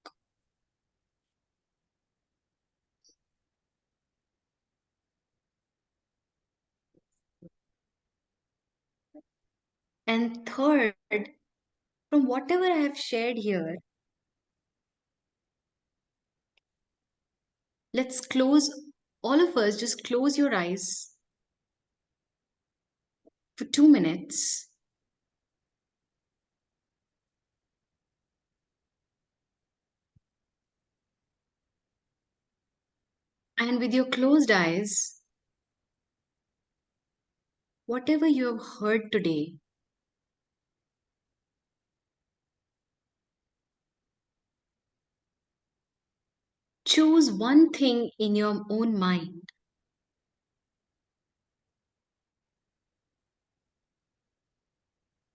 And third, from whatever I have shared here, let's close, all of us just close your eyes for 2 minutes. And with your closed eyes, whatever you have heard today, choose one thing in your own mind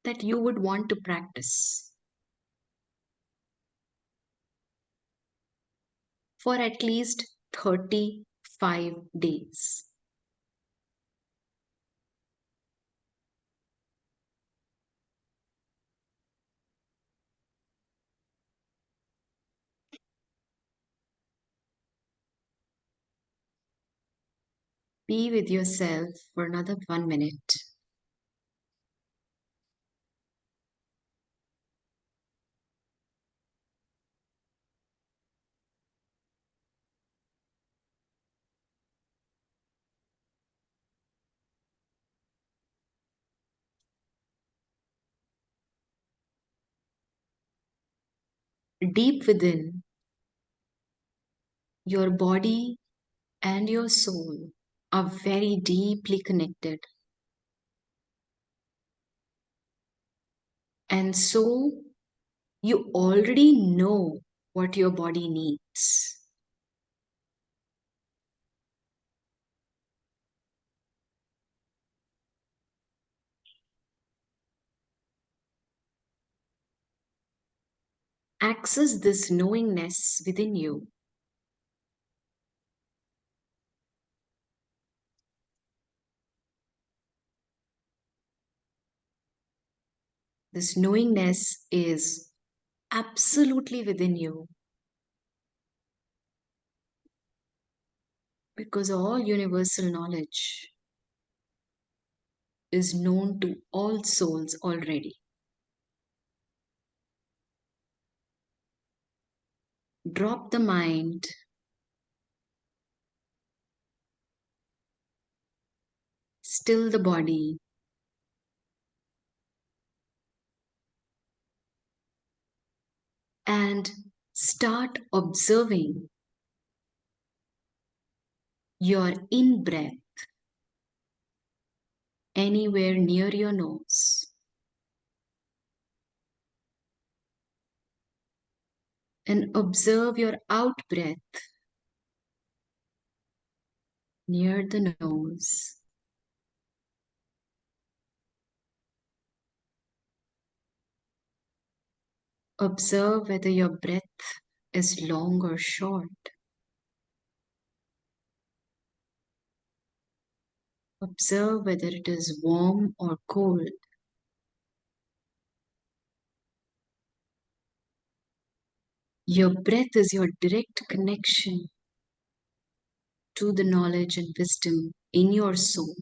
that you would want to practice for at least 35 days. Be with yourself for another 1 minute. Deep within, your body and your soul are very deeply connected. And so you already know what your body needs. Access this knowingness within you. This knowingness is absolutely within you because all universal knowledge is known to all souls already. Drop the mind, still the body, and start observing your in breath anywhere near your nose. And observe your out breath near the nose. Observe whether your breath is long or short. Observe whether it is warm or cold. Your breath is your direct connection to the knowledge and wisdom in your soul.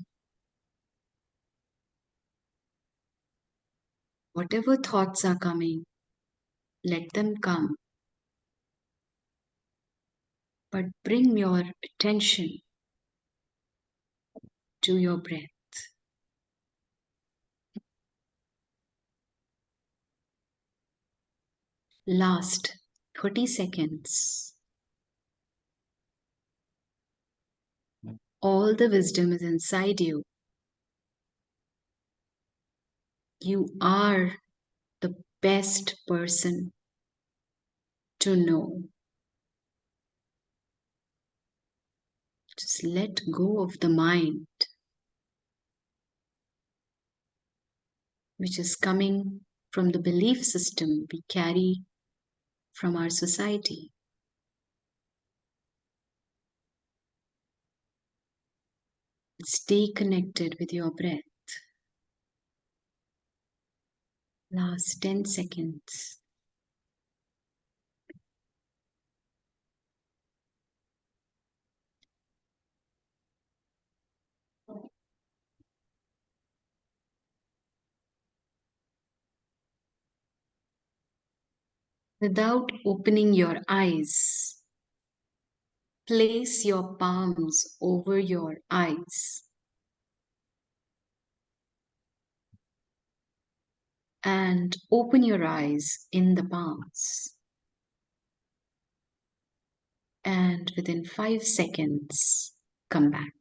Whatever thoughts are coming, let them come. But bring your attention to your breath. Last 30 seconds. All the wisdom is inside you. You are the best person to know. Just let go of the mind, which is coming from the belief system we carry from our society. Stay connected with your breath. Last 10 seconds. Without opening your eyes, place your palms over your eyes. and open your eyes in the palms. And within 5 seconds, come back.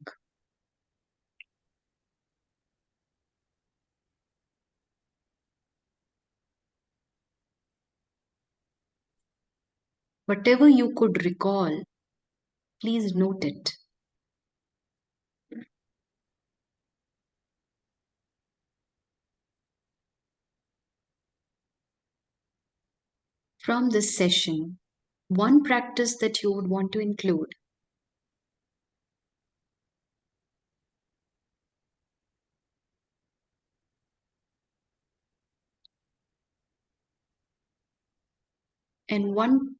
Whatever you could recall, please note it. From this session, one practice that you would want to include. And one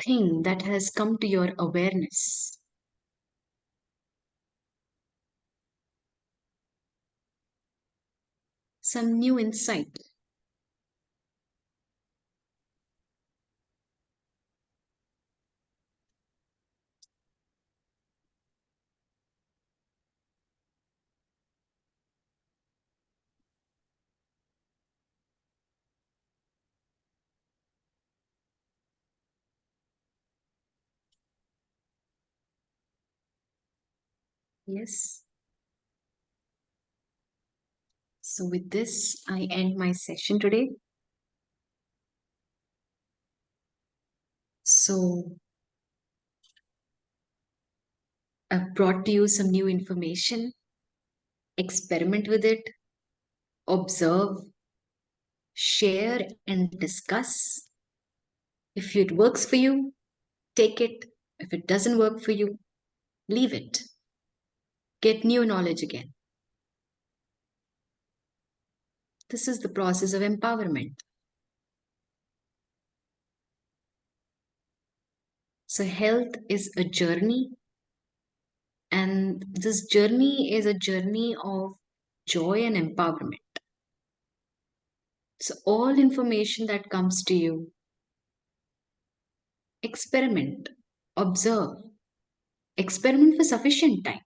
thing that has come to your awareness. Some new insight. Yes. So with this, I end my session today. So I've brought to you some new information. Experiment with it, observe, share, and discuss. If it works for you, take it. If it doesn't work for you, leave it. Get new knowledge again. This is the process of empowerment. So, health is a journey, and this journey is a journey of joy and empowerment. So, all information that comes to you, experiment, observe, experiment for sufficient time.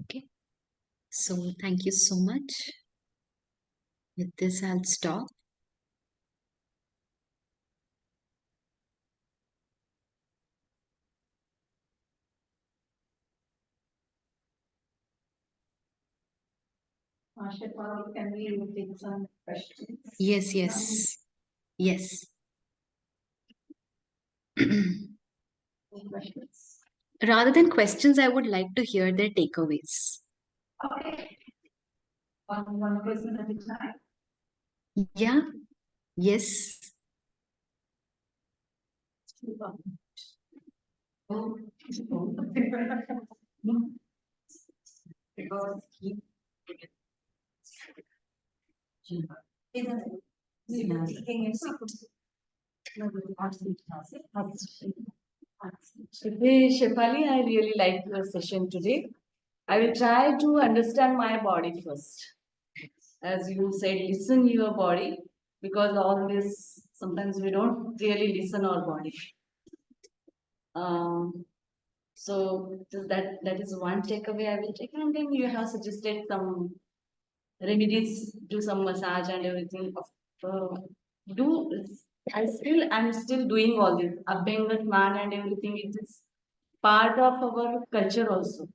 Okay. So, thank you so much. With this, I'll stop. Shefali, can we take some questions? Yes, yes, yes. Any questions? Rather than questions, I would like to hear their takeaways. Okay. One person at a time. Yeah, yes. Oh. Because he Hey, Shefali, I really liked your session today. I will try to understand my body first. As you said, listen your body because all this sometimes we don't really listen our body. Um, that is one takeaway I will take, and then you have suggested some remedies, do some massage and everything. Uh, do I'm still doing all this Abhyanga man and everything. It is part of our culture also.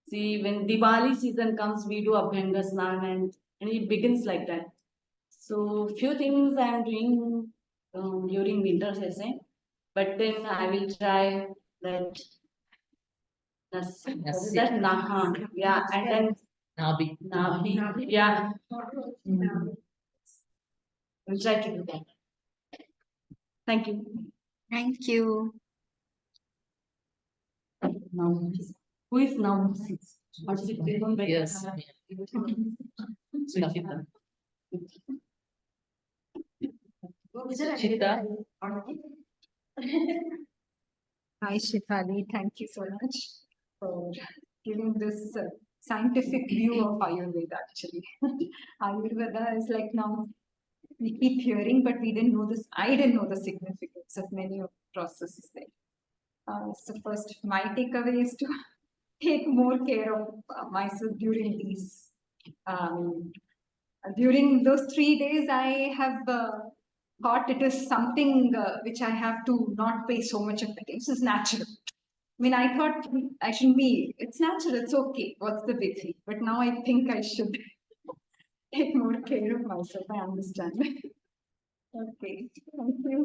See, when Diwali season comes, we do Abhyanga Snan and it begins like that. So, few things I am doing during winter season, but then I will try that. What is that? Naha. Yeah, and then Nabi. Nabi. Yeah, we'll try to do that. Thank you. Thank you. Now, who is now? Yes. Chithra. Chithra. Hi, Shefali. Thank you so much for giving this scientific view of Ayurveda, actually. Ayurveda is like now we keep hearing, but we didn't know this. I didn't know the significance of many of the processes there. So first, my takeaway is to take more care of myself during these. During those 3 days, I have thought it is something which I have to not pay so much of attention. This is natural. I mean, I thought I shouldn't be. It's natural. It's okay. What's the big thing? But now I think I should take more care of myself. I understand. Okay. Thank you.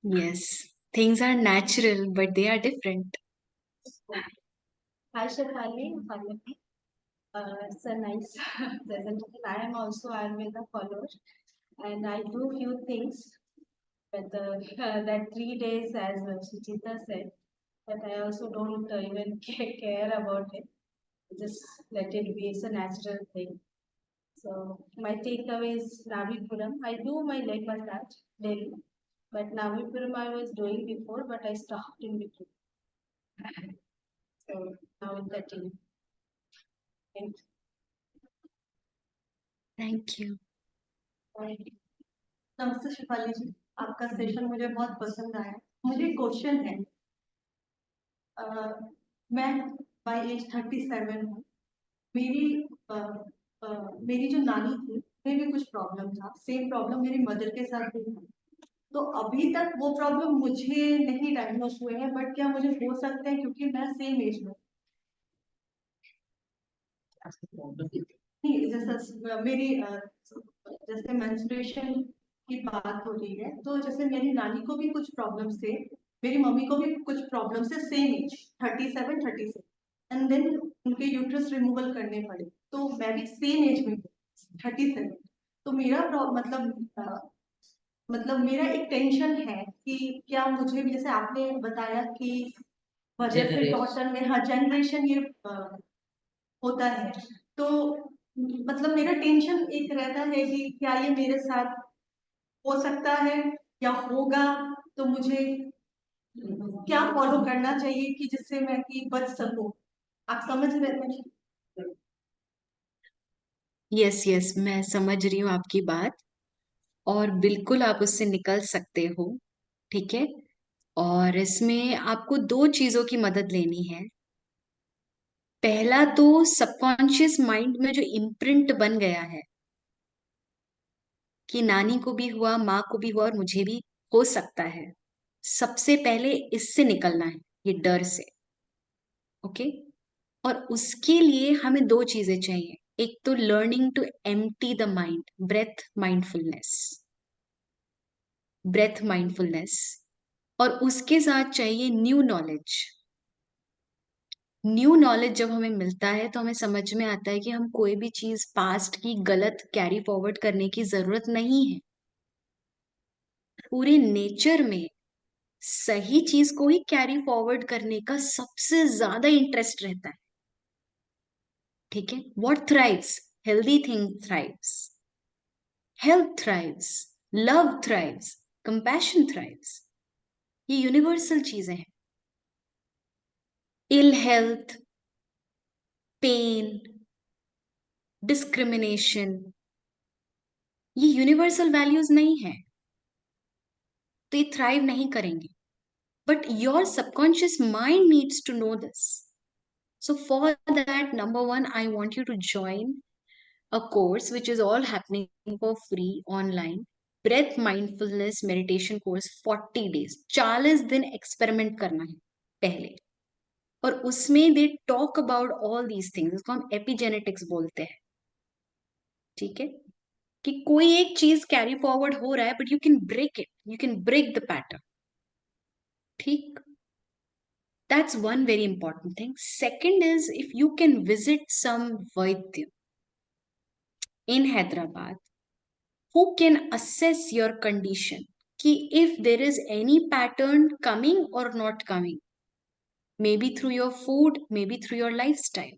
Yes, things are natural, but they are different. Hi, Shefali. It's a nice presentation. I am also Ayurveda follower, and I do few things. But that 3 days, as Suchita said, but I also don't even care about it. Just let it be. It's a natural thing. So my takeaway is Navipuram. I do my leg massage daily, but Navipuram I was doing before, but I stopped in between. So now it's 13. Thanks. Thank you. नमस्ते शिफाली जी, आपका session मुझे बहुत पसंद आया। मुझे question है, मैं bye as 37 हूँ। मेरी जो नानी थी उन्हें भी कुछ प्रॉब्लम था, सेम प्रॉब्लम मेरी मदर के साथ भी था। तो अभी तक वो प्रॉब्लम मुझे नहीं डायग्नोस हुए हैं, बट क्या मुझे हो सकते हैं क्योंकि मैं सेम एज में नहीं, जैसा मेरी जैसे मेंस्ट्रुएशन की बात हो रही है, तो जैसे मेरी नानी को भी कुछ प्रॉब्लम से, मेरी मम्मी को भी कुछ प्रॉब्लम से सेम एज 37 एंड देन उनके यूट्रस रिमूवल करने पड़े, तो मैं भी सेम एज में 37। तो मेरा मतलब मेरा एक टेंशन है कि क्या मुझे भी, जैसे आपने बताया कि वजह से डॉटर में हर जनरेशन ये होता है, तो मतलब मेरा टेंशन एक रहता है कि क्या ये मेरे साथ हो सकता है या होगा, तो मुझे क्या फॉलो करना चाहिए कि जिससे मैं कि बच सकूं। आप समझ रहे हैं? यस यस, मैं समझ रही हूँ आपकी बात, और बिल्कुल आप उससे निकल सकते हो। ठीक है, और इसमें आपको दो चीजों की मदद लेनी है। पहला तो सबकॉन्शियस माइंड में जो इम्प्रिंट बन गया है कि नानी को भी हुआ, माँ को भी हुआ और मुझे भी हो सकता है, सबसे पहले इससे निकलना है, ये डर से। ओके, और उसके लिए हमें दो चीजें चाहिए। एक तो learning to empty the mind, breath mindfulness, और उसके साथ चाहिए न्यू नॉलेज। न्यू नॉलेज जब हमें मिलता है तो हमें समझ में आता है कि हम कोई भी चीज पास्ट की गलत कैरी फॉरवर्ड करने की जरूरत नहीं है। पूरे नेचर में सही चीज को ही कैरी फॉरवर्ड करने का सबसे ज्यादा इंटरेस्ट रहता है। ठीक है, what thrives, healthy thing thrives, health thrives, love thrives, compassion thrives. ये यूनिवर्सल चीजें हैं। इल हेल्थ, पेन, डिस्क्रिमिनेशन, ये यूनिवर्सल वैल्यूज नहीं है, तो ये थ्राइव नहीं करेंगे। But your subconscious mind needs to know this. So for that, number one, I want you to join a course which is all happening for free online. Breath mindfulness meditation course 40 days, 40 दिन experiment करना है पहले, और उसमें they talk about all these things, इसको हम epigenetics बोलते हैं। ठीक है, कि कोई एक चीज कैरी फॉरवर्ड हो रहा है but you can break it, you can break the pattern. ठीक, that's one very important thing. Second is, if you can visit some vaidya in Hyderabad who can assess your condition, कि if there is any pattern coming or not coming, maybe through your food, maybe through your lifestyle,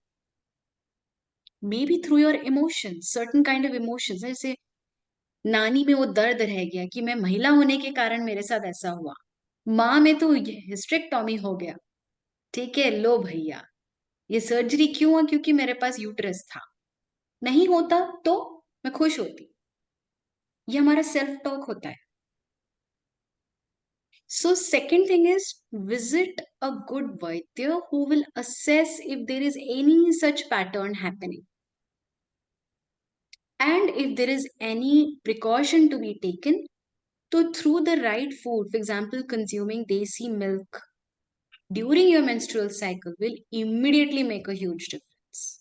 maybe through your emotions, certain kind of emotions, जैसे नानी में वो दर्द रह गया कि मैं महिला होने के कारण मेरे साथ ऐसा हुआ, माँ में तो हिस्टेक्टॉमी हो गया। ठीक है, लो भैया, ये सर्जरी क्यों हुआ? क्योंकि मेरे पास यूट्रस था, नहीं होता तो मैं खुश होती। ये हमारा सेल्फ टॉक होता है। So second thing is visit a good Vaidya who will assess if there is any such pattern happening. And if there is any precaution to be taken, so through the right food, for example, consuming desi milk during your menstrual cycle will immediately make a huge difference.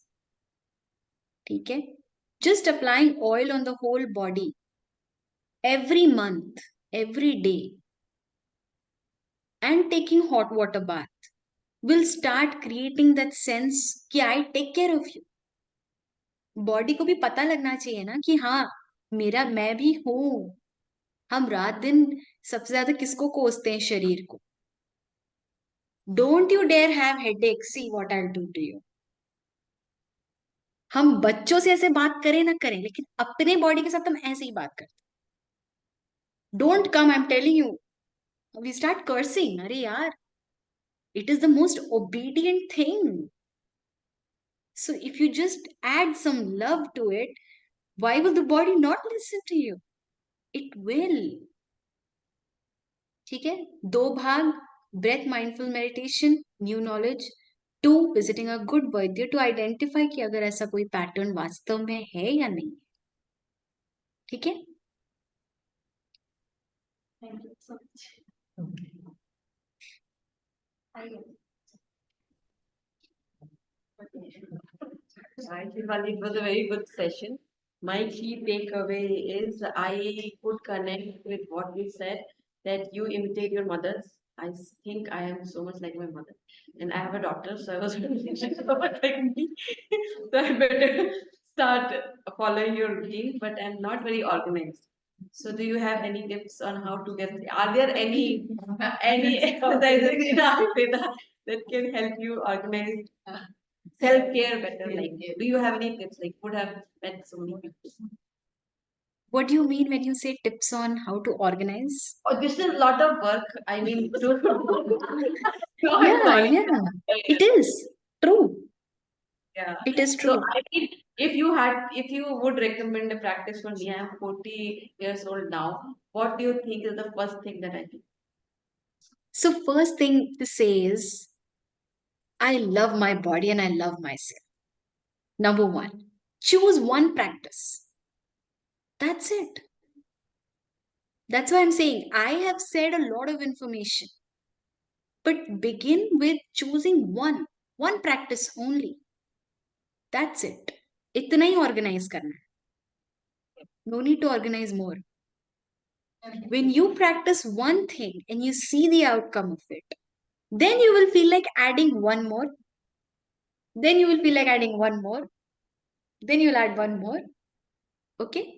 Okay? Just applying oil on the whole body every month, every day, and taking hot water bath will start creating that sense कि I take care of you. Body को भी पता लगना चाहिए ना कि हाँ मेरा मैं भी हूँ. हम रात दिन सबसे ज्यादा किसको कोसते हैं शरीर को. Don't you dare have headache. See what I do to you. हम बच्चों से ऐसे बात करें ना करें लेकिन अपने बॉडी के साथ हम ऐसे ही बात करते. Don't come, I am telling you. We start cursing. अरे यार, it is the most obedient thing. So if you just add some love to it, why will the body not listen to you? It will. ठीक है. 2 भाग, breath mindful meditation, new knowledge. 2, visiting a good vaidya to identify कि अगर ऐसा कोई pattern वास्तव में है या नहीं. ठीक है. Thank you so much. Right, Shivali, it was a very good session. My key takeaway is I could connect with what you said, that you imitate your mothers. Think I am so much like my mother. And I have a daughter, so I was wondering she's so much like me. So I better start following your routine, but I'm not very organized. So do you have any tips on how to get, are there any exercises in Ayurveda that can help you organize self-care better? Like, do you have any tips? Like, would have met so many people. What do you mean when you say tips on how to organize? Oh, this is a lot of work. I mean, to no, Yeah, it is true. yeah. It is So true. I mean, if you would recommend a practice for me, I am 40 years old now. What do you think is the first thing that I do? So first thing to say is I love my body and I love myself. Number 1, choose one practice. That's it. That's why I'm saying I have said a lot of information. But begin with choosing one practice only. That's it. इतना ही organize करना है. No need to organize more. When you practice one thing and you see the outcome of it, then you will feel like adding one more. Then you will feel like adding one more. Then you'll add one more. Okay?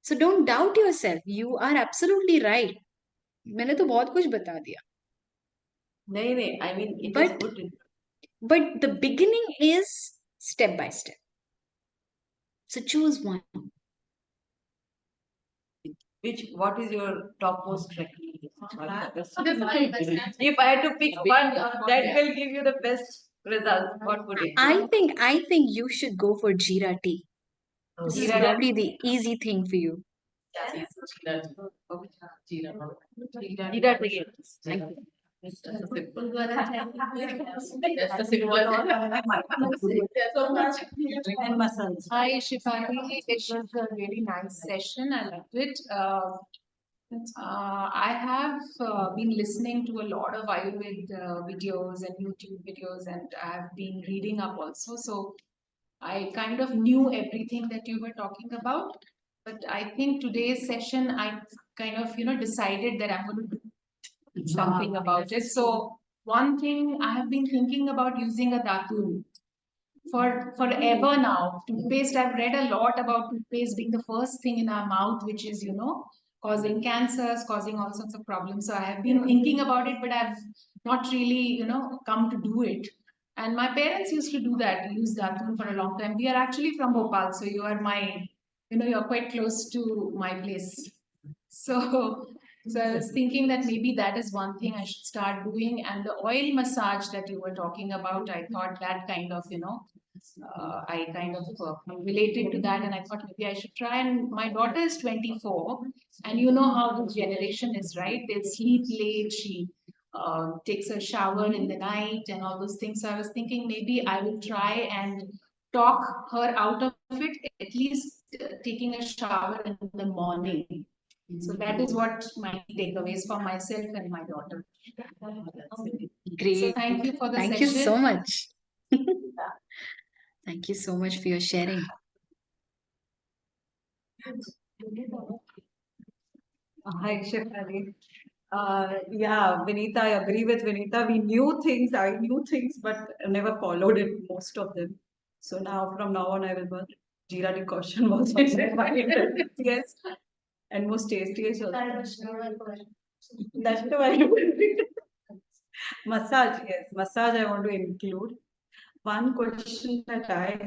So don't doubt yourself. You are absolutely right. मैंने तो बहुत कुछ बता दिया. No. I mean, it But- is good. But the beginning is step by step. So choose one. What is your topmost recommendation? If I had to pick one that will give you the best result, what would it be? I think you should go for Jeera tea. This is Jeera probably the easy thing for you. Jeera tea. Thank you. And muscles. Hi, Shifani. It was a really nice session. I loved it. I have been listening to a lot of Ayurveda videos and YouTube videos, and I have been reading up also. So I kind of knew everything that you were talking about. But I think today's session, I kind of, decided that I'm going to do something about it. So one thing I have been thinking about using a datul for forever now. Toothpaste, I've read a lot about toothpaste being the first thing in our mouth, which is, causing cancers, causing all sorts of problems. So I have been thinking about it, but I've not really, come to do it. And my parents used to do that, use Datun for a long time. We are actually from Bhopal, so you are you're quite close to my place. So, so I was thinking that maybe that is one thing I should start doing. And the oil massage that you were talking about, I thought that kind of, I kind of related to that, and I thought maybe I should try. And my daughter is 24, and you know how this generation is, right? They sleep late. She takes a shower in the night and all those things. So I was thinking maybe I will try and talk her out of it, at least taking a shower in the morning. So that is what my takeaways for myself and my daughter. So Great. thank you for the Thank session. you so much. Thank you so much for your sharing. Hi, Shefali. Yeah, Vinita, I agree with Vinita. We knew things, I knew things, but never followed it, most of them. So now, from now on, I will work. Jeera decoction was my yes, and most tastiest also. That's the one. Massage, yes, massage I want to include. One question that I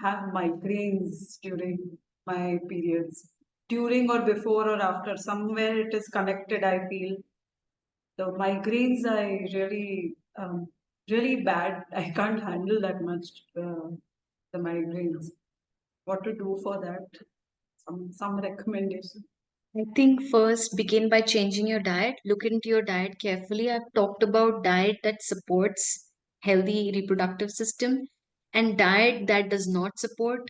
have migraines during my periods, during or before or after, somewhere it is connected, I feel. The migraines I really bad. I can't handle that much, the migraines. What to do for that? Some recommendation. I think first begin by changing your diet. Look into your diet carefully. I've talked about diet that supports healthy reproductive system and diet that does not support.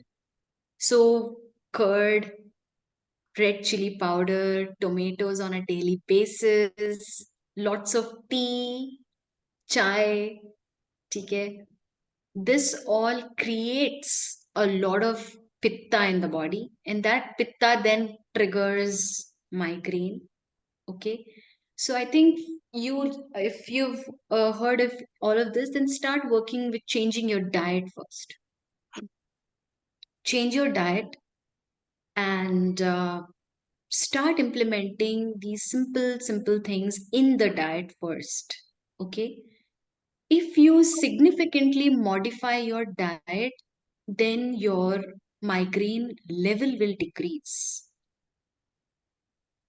So curd, red chili powder, tomatoes on a daily basis, lots of tea, chai, ठीक है? This all creates a lot of pitta in the body, and that pitta then triggers migraine. Okay, so I think you, if you've heard of all of this, then start working with changing your diet first. Change your diet and start implementing these simple things in the diet first. Okay, if you significantly modify your diet, then your migraine level will decrease.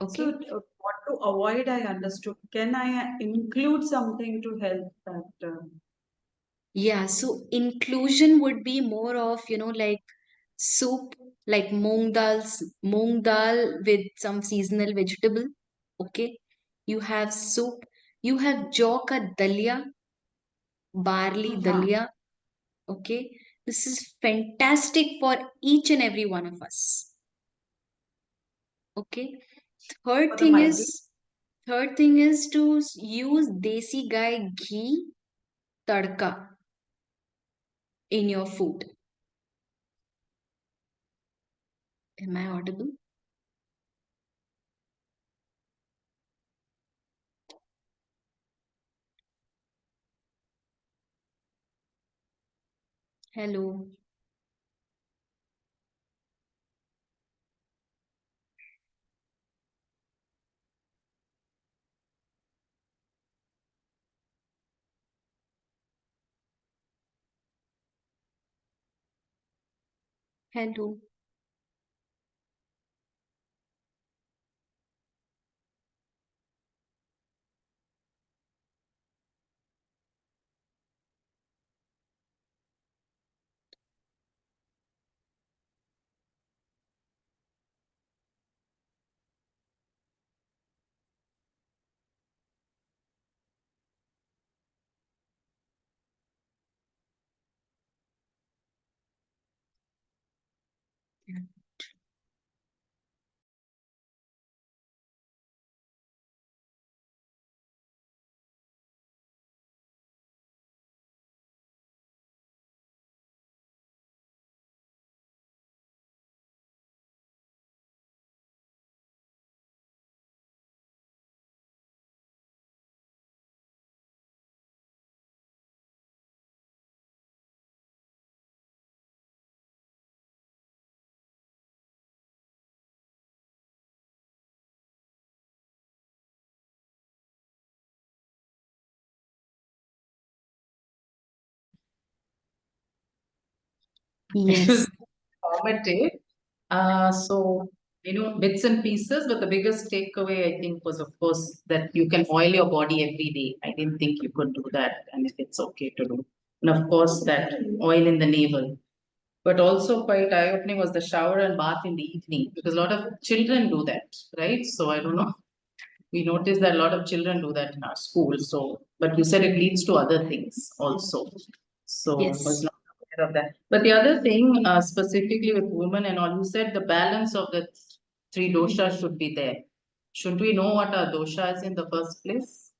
So, Okay. what to avoid, I understood. Can I include something to help that? Yeah, so inclusion would be more of, like soup, like moong dal with some seasonal vegetable. Okay. You have soup, you have jaw ka dalia, barley Huh. dalia. Okay. This is fantastic for each and every one of us. Okay. For Third the thing migraine. is, third thing is to use desi gai ghee tadka in your food. Am I audible? Hello. Hello. Yes. Formative. So, bits and pieces, but the biggest takeaway I think was, of course, that you can oil your body every day. I didn't think you could do that, and if it's okay to do. and of course that oil in the navel. But also quite eye-opening was the shower and bath in the evening, because a lot of children do that, right? So I don't know. We noticed that a lot of children do that in our school. So, but you said it leads to other things also. So I was Yes. not aware of that. But the other thing, specifically with women and all, you said the balance of the three doshas should be there. Shouldn't we know what our dosha is in the first place?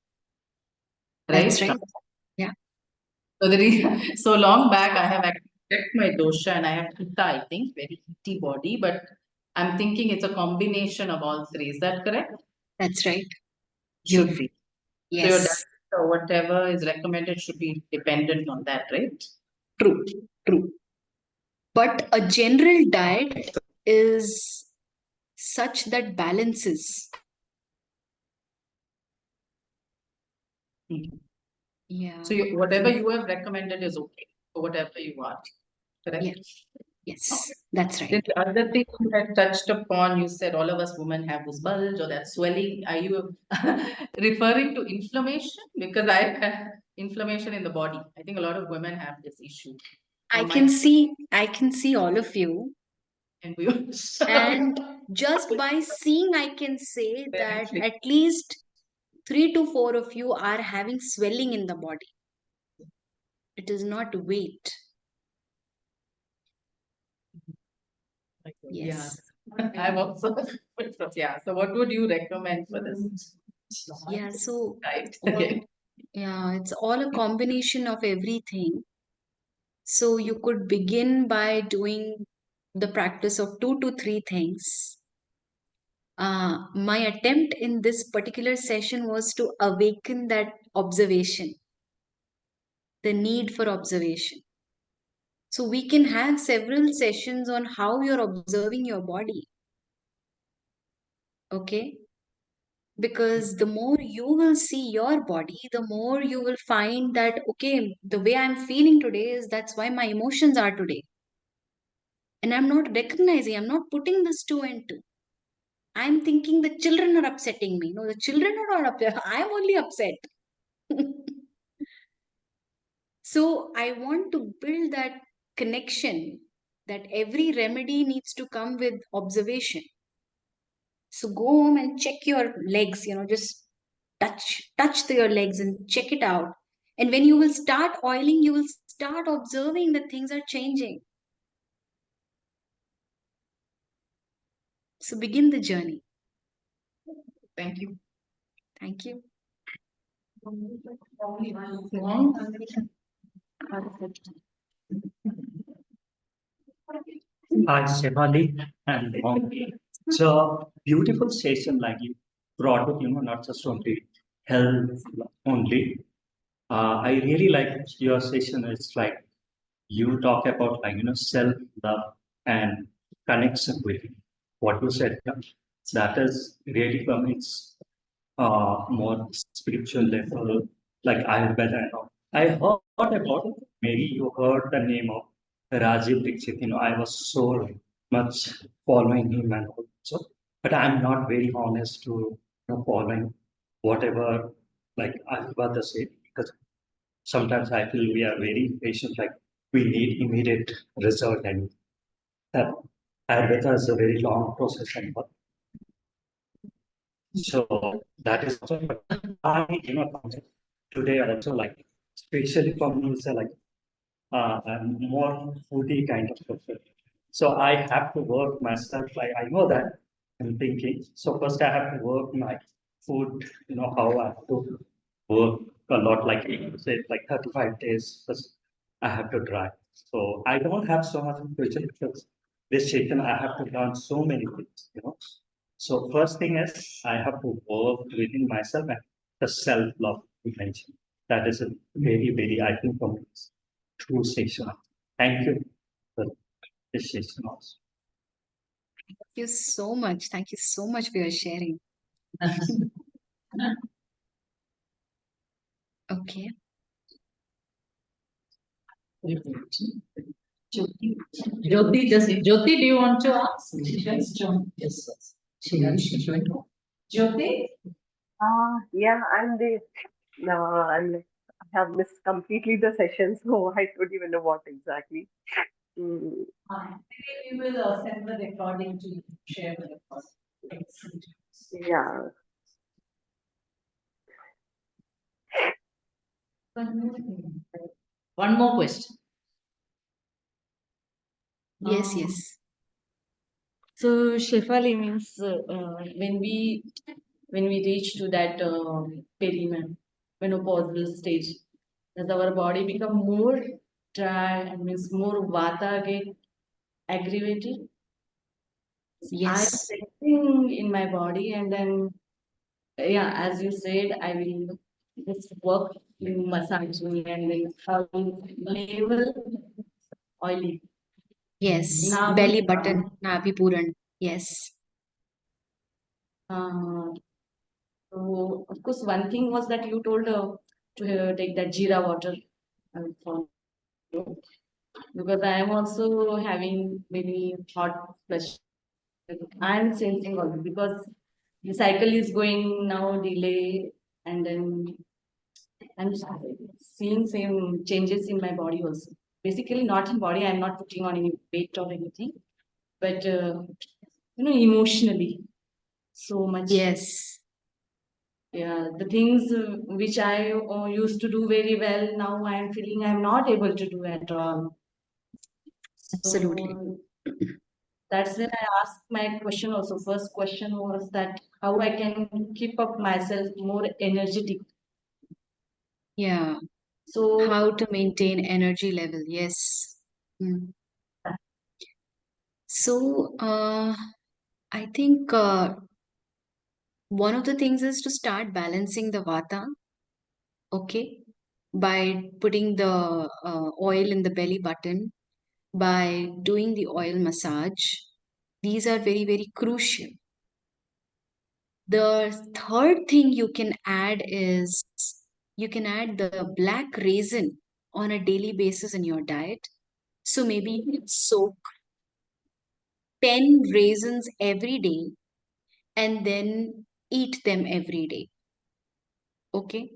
That's Right? right. Yeah. So, so long back, I have actually checked my dosha and I have Pitta, I think, very heaty body, but I'm thinking it's a combination of all three. Is that correct? That's right. Should be. So your diet Yes. or whatever is recommended should be dependent on that, right? True. True. But a general diet is such that balances. Mhm. Yeah. So whatever you have recommended is okay for whatever you want, correct? Yeah. Yes. That's Then right. the other thing you had touched upon, you said all of us women have this bulge or that swelling. Are you referring to inflammation? Because I have inflammation in the body. I think a lot of women have this issue. Or I can see all of you. and we And just by seeing, I can say that Definitely. at least 3 to 4 of you are having swelling in the body. It is not weight. Yeah, Yes. I'm also yeah. So what would you recommend for this? Yeah. So, Right. yeah, it's all a combination of everything. So you could begin by doing the practice of 2 to 3 things. My attempt in this particular session was to awaken that observation, the need for observation. So we can have several sessions on how you're observing your body. Okay? Because the more you will see your body, the more you will find that, okay, the way I'm feeling today is that's why my emotions are today. And I'm not recognizing, I'm not putting this two and two. I'm thinking the children are upsetting me. No, the children are not upset. I'm only upset. So I want to build that connection that every remedy needs to come with observation. So go home and check your legs, just touch your legs and check it out. And when you will start oiling, you will start observing that things are changing. So begin the journey. Thank you. Thank you. Hi, Shefali, and so beautiful session like you brought it, not just only health only. I really like your session. It's like you talk about like self love and connection with what you said. That is really for me. It's more spiritual level, like Ayurveda and all. I heard about it. Maybe you heard the name of Rajiv Dixit. I was so much following him and also, but I'm not very honest to following whatever like Ayurveda said because sometimes I feel we are very patient, like we need immediate result and that Ayurveda is a very long process and all. So that is also, but I, today also like, especially for me, it's like I'm more foodie kind of person. So I have to work myself. Like I know that I'm thinking. So first I have to work my food. How I have to work a lot. Like say like 35 days. First I have to drive. So I don't have so much information because this session I have to learn so many things. So first thing is I have to work within myself and the self-love you mentioned. That is a very, very, I think, for me, true session. Thank you for this session also. Thank you so much. Thank you so much for your sharing. Okay. Jyoti, do you want to ask? Yes, yes. She went home. Jyoti? Yeah, I'm the no, I'm I have missed completely the session, so I don't even know what exactly. Mm, We will send the recording to you, share the recording. Excellent. yeah. One more question. Yes, Um, yes. So Shefali means when we reach to that menopausal stage, does our body become more dry and means more vata get aggravated? I'm Yes. sensing in my body, and then yeah, as you said, I will just work in massaging and then level oily. Yes. Navi, Belly button, Navi Puran. Yes. uh, so of course, one thing was that you told to take that jeera water for because I am also having very hot flush. I am sensing also because the cycle is going now delay, and then I'm seeing same changes in my body also. Basically, not in body. I'm not putting on any weight or anything, but emotionally, so much. Yes. Yeah, the things which I used to do very well, now I am feeling I'm not able to do at all. Absolutely. So that's when I asked my question also. First question was that how I can keep up myself more energetic. Yeah. So How to maintain energy level. Yes. Mm. So, I think one of the things is to start balancing the vata, okay, by putting the oil in the belly button, by doing the oil massage. These are very, very crucial. The third thing you can add is you can add the black raisin on a daily basis in your diet. So maybe you can soak 10 raisins every day and then eat them every day. Okay.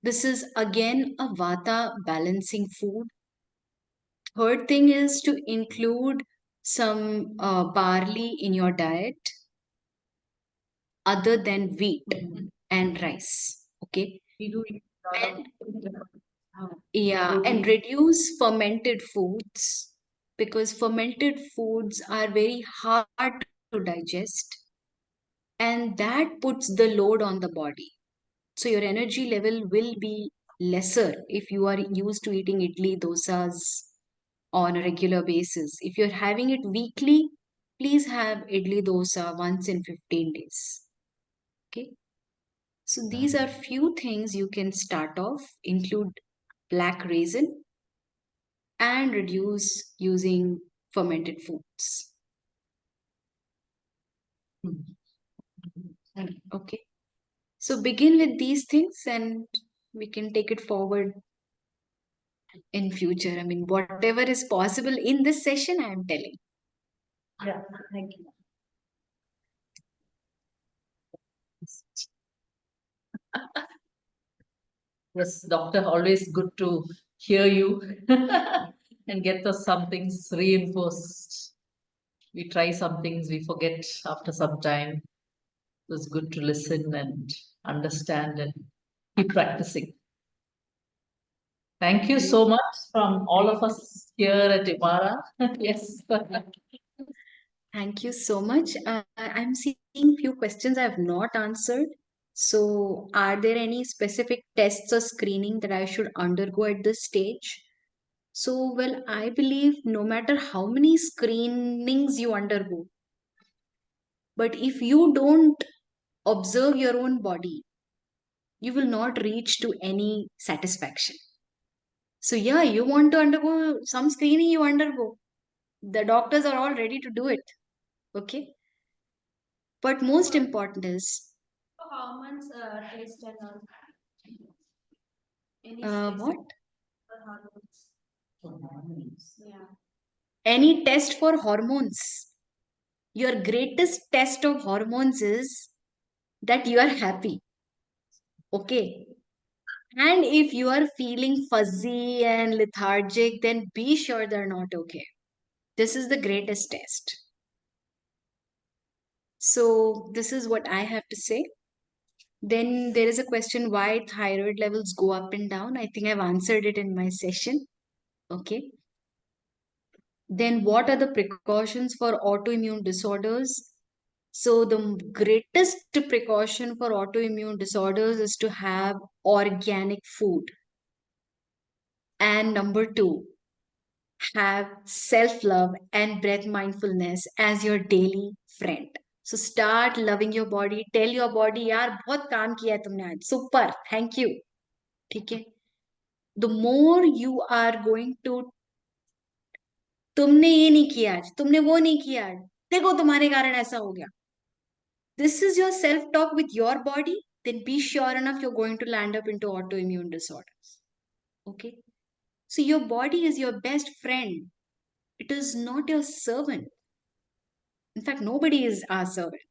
This is again a vata balancing food. Third thing is to include some barley in your diet other than wheat and rice. Okay. we do eat a lot And of yeah, and protein. reduce fermented foods because fermented foods are very hard to digest and that puts the load on the body. So your energy level will be lesser if you are used to eating idli dosas on a regular basis. If you're having it weekly, please have idli dosa once in 15 days. Okay. So these are few things you can start off, include black raisin and reduce using fermented foods. Okay. So begin with these things and we can take it forward in future. I mean, whatever is possible in this session, I am telling. Yeah, thank you. Yes, doctor, always good to hear you and get the some things reinforced. We try some things, we forget after some time. It was good to listen and understand and keep practicing. Thank you so much from all of us here at IMARA. Yes. Thank you so much. I'm seeing few questions I have not answered. So, are there any specific tests or screening that I should undergo at this stage? So, well, I believe no matter how many screenings you undergo, but if you don't observe your own body, you will not reach to any satisfaction. So, yeah, you want to undergo some screening, you undergo. The doctors are all ready to do it. Okay. But most important is Hormones test and all. Any what? for hormones? Yeah. Any test for hormones. Your greatest test of hormones is that you are happy. Okay. And if you are feeling fuzzy and lethargic, then be sure they're not okay. This is the greatest test. So, this is what I have to say. Then there is a question why thyroid levels go up and down. I think I've answered it in my session. Okay. Then, what are the precautions for autoimmune disorders? So, the greatest precaution for autoimmune disorders is to have organic food. And number two, have self love and breath mindfulness as your daily friend. So, start loving your body. Tell your body, यार बहुत काम किया है तुमने आज. Super. Thank you. ठीक है. The more you are going to तुमने ये नहीं किया आज, तुमने वो नहीं किया आज, देखो तुम्हारे कारण ऐसा हो गया. This is your self talk with your body, then be sure enough you're going to land up into autoimmune disorders. Okay? So your body is your best friend. It is not your servant. In fact, nobody is our servant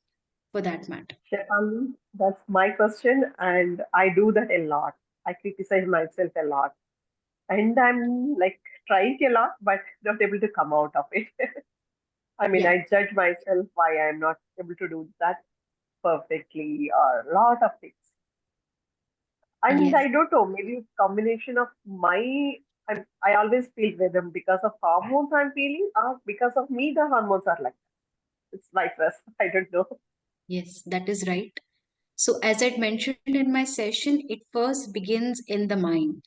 for that matter. Shefali, that's my question, and I do that a lot. I criticize myself a lot, and I'm like trying a lot, but not able to come out of it. I mean, Yeah. I judge myself why I'm not able to do that perfectly, or a lot of things. And Yes. I don't know, maybe it's combination of I always feel rhythm because of hormones I'm feeling, or because of me, the hormones are like that. It's vice versa. I don't know. Yes, that is right. So, as I mentioned in my session, it first begins in the mind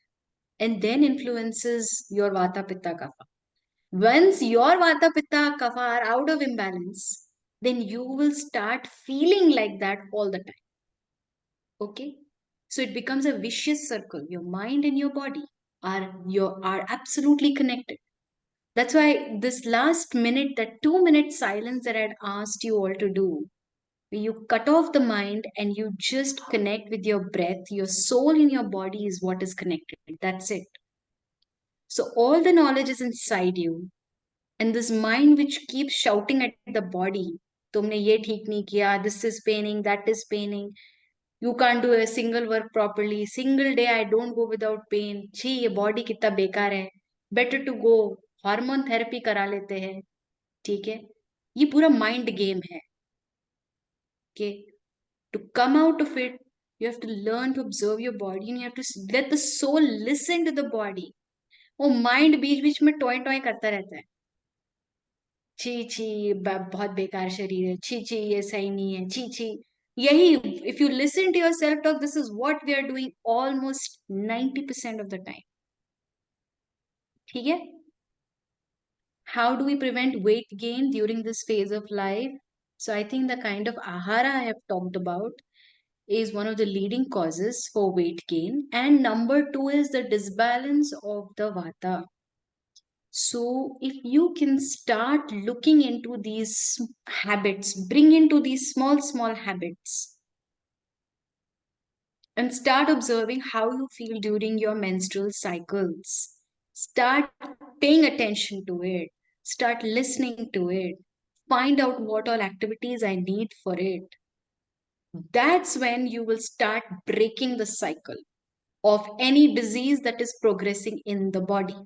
and then influences your Vata Pitta Kapha. Once your Vata Pitta Kapha are out of imbalance, then you will start feeling like that all the time. Okay? So it becomes a vicious circle. Your mind and your body are absolutely connected. That's why this last minute, that 2 minute silence that I had asked you all to do, where you cut off the mind and you just connect with your breath, your soul in your body is what is connected. That's it. So all the knowledge is inside you. And this mind which keeps shouting at the body, तुमने ये ठीक नहीं किया, this is paining, that is paining, you can't do a single work properly, single day I don't go without pain, छी ये body कितना बेकार है, better to go hormone therapy करा लेते हैं. ठीक है, ये पूरा माइंड गेम है. Okay, to come out of it, you have to learn to observe your body and you have to let the soul listen to the body. वो mind बीच बीच में टॉय टॉय करता रहता है, छी छी बहुत बेकार शरीर है, छी छी ये सही नहीं है, छी छी. यही, if you listen to your self talk, this is what we are doing almost 90% of the time. ठीक है. How do we prevent weight gain during this phase of life? So I think the kind of ahara I have talked about is one of the leading causes for weight gain, and number two is the disbalance of the vata. So if you can start looking into these habits, bring into these small habits, and start observing how you feel during your menstrual cycles, start paying attention to it, start listening to it, find out what all activities I need for it, that's when you will start breaking the cycle of any disease that is progressing in the body.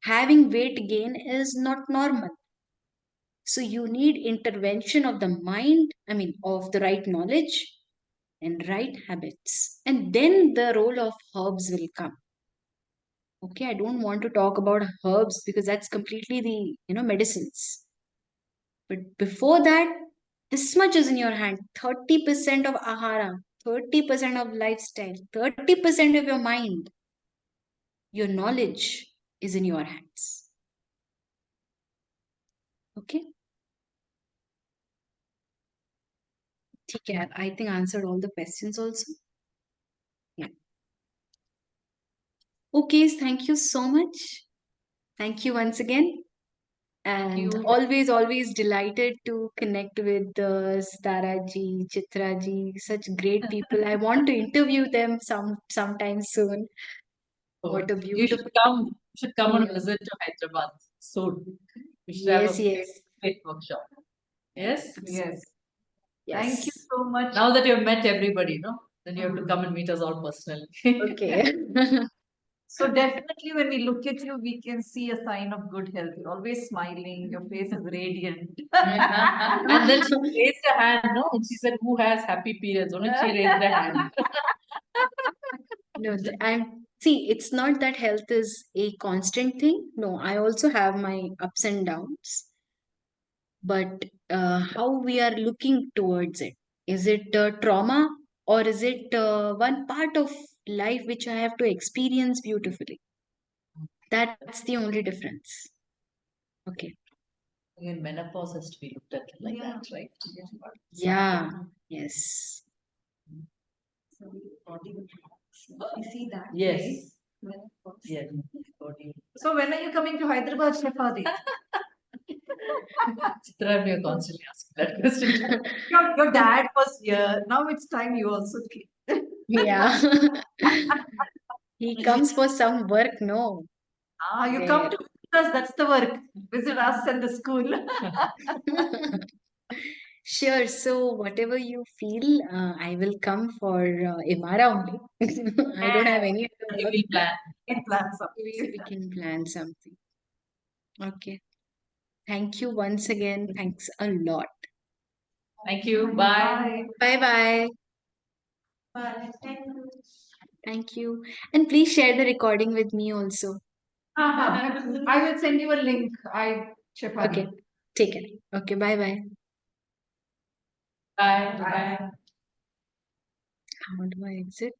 Having weight gain is not normal. So you need intervention of the mind, of the right knowledge and right habits. And then the role of herbs will come. Okay, I don't want to talk about herbs because that's completely the medicines. But before that, this much is in your hand. 30% of ahara, 30% of lifestyle, 30% of your mind, your knowledge is in your hands. Okay? ठीक है, I think I answered all the questions also. Yeah. Okay, thank you so much. Thank you once again. And you. always delighted to connect with Sithara ji, Chithra ji, such great people. I want to interview them sometime soon. What a You beautiful. should come. You should come on a Yeah. visit to Hyderabad soon. We should Yes, have a yes. great workshop. Yes. Yes. Yes. Thank you so much. Now that you've met everybody, no, Then you have to come and meet us all personally. Okay. So definitely when we look at you, we can see a sign of good health. You're always smiling, your face is radiant. And then she raised her hand, no? And she said, "Who has happy periods?" Only she raised her hand. No, I'm see, it's not that health is a constant thing. No, I also have my ups and downs, but how we are looking towards it. Is it trauma or is it one part of life which I have to experience beautifully? That's the only difference. Okay. Again, menopause has to be looked at like that, right? Yeah. Yes. So body will relax. You see that? Yes. Right? Menopause. Yes. Body. So when are you coming to Hyderabad, Shefali? Chithra, we are constantly asking that question. Your dad was here. Now it's time you also came. Yeah. He comes for some work, no. You come There. to visit us, that's the work. Visit us and the school. Sure. So whatever you feel, I will come for IMARA only. I don't have any other We work. will plan. In plan something. We can plan something. Okay. Thank you once again. Thanks a lot. Thank you. Bye. Bye. Bye bye. Bye. Thank you. Thank you. And please share the recording with me also. I will send you a link. Shefali. Okay. Take care. Okay. Bye bye. Bye. Bye. How do I exit?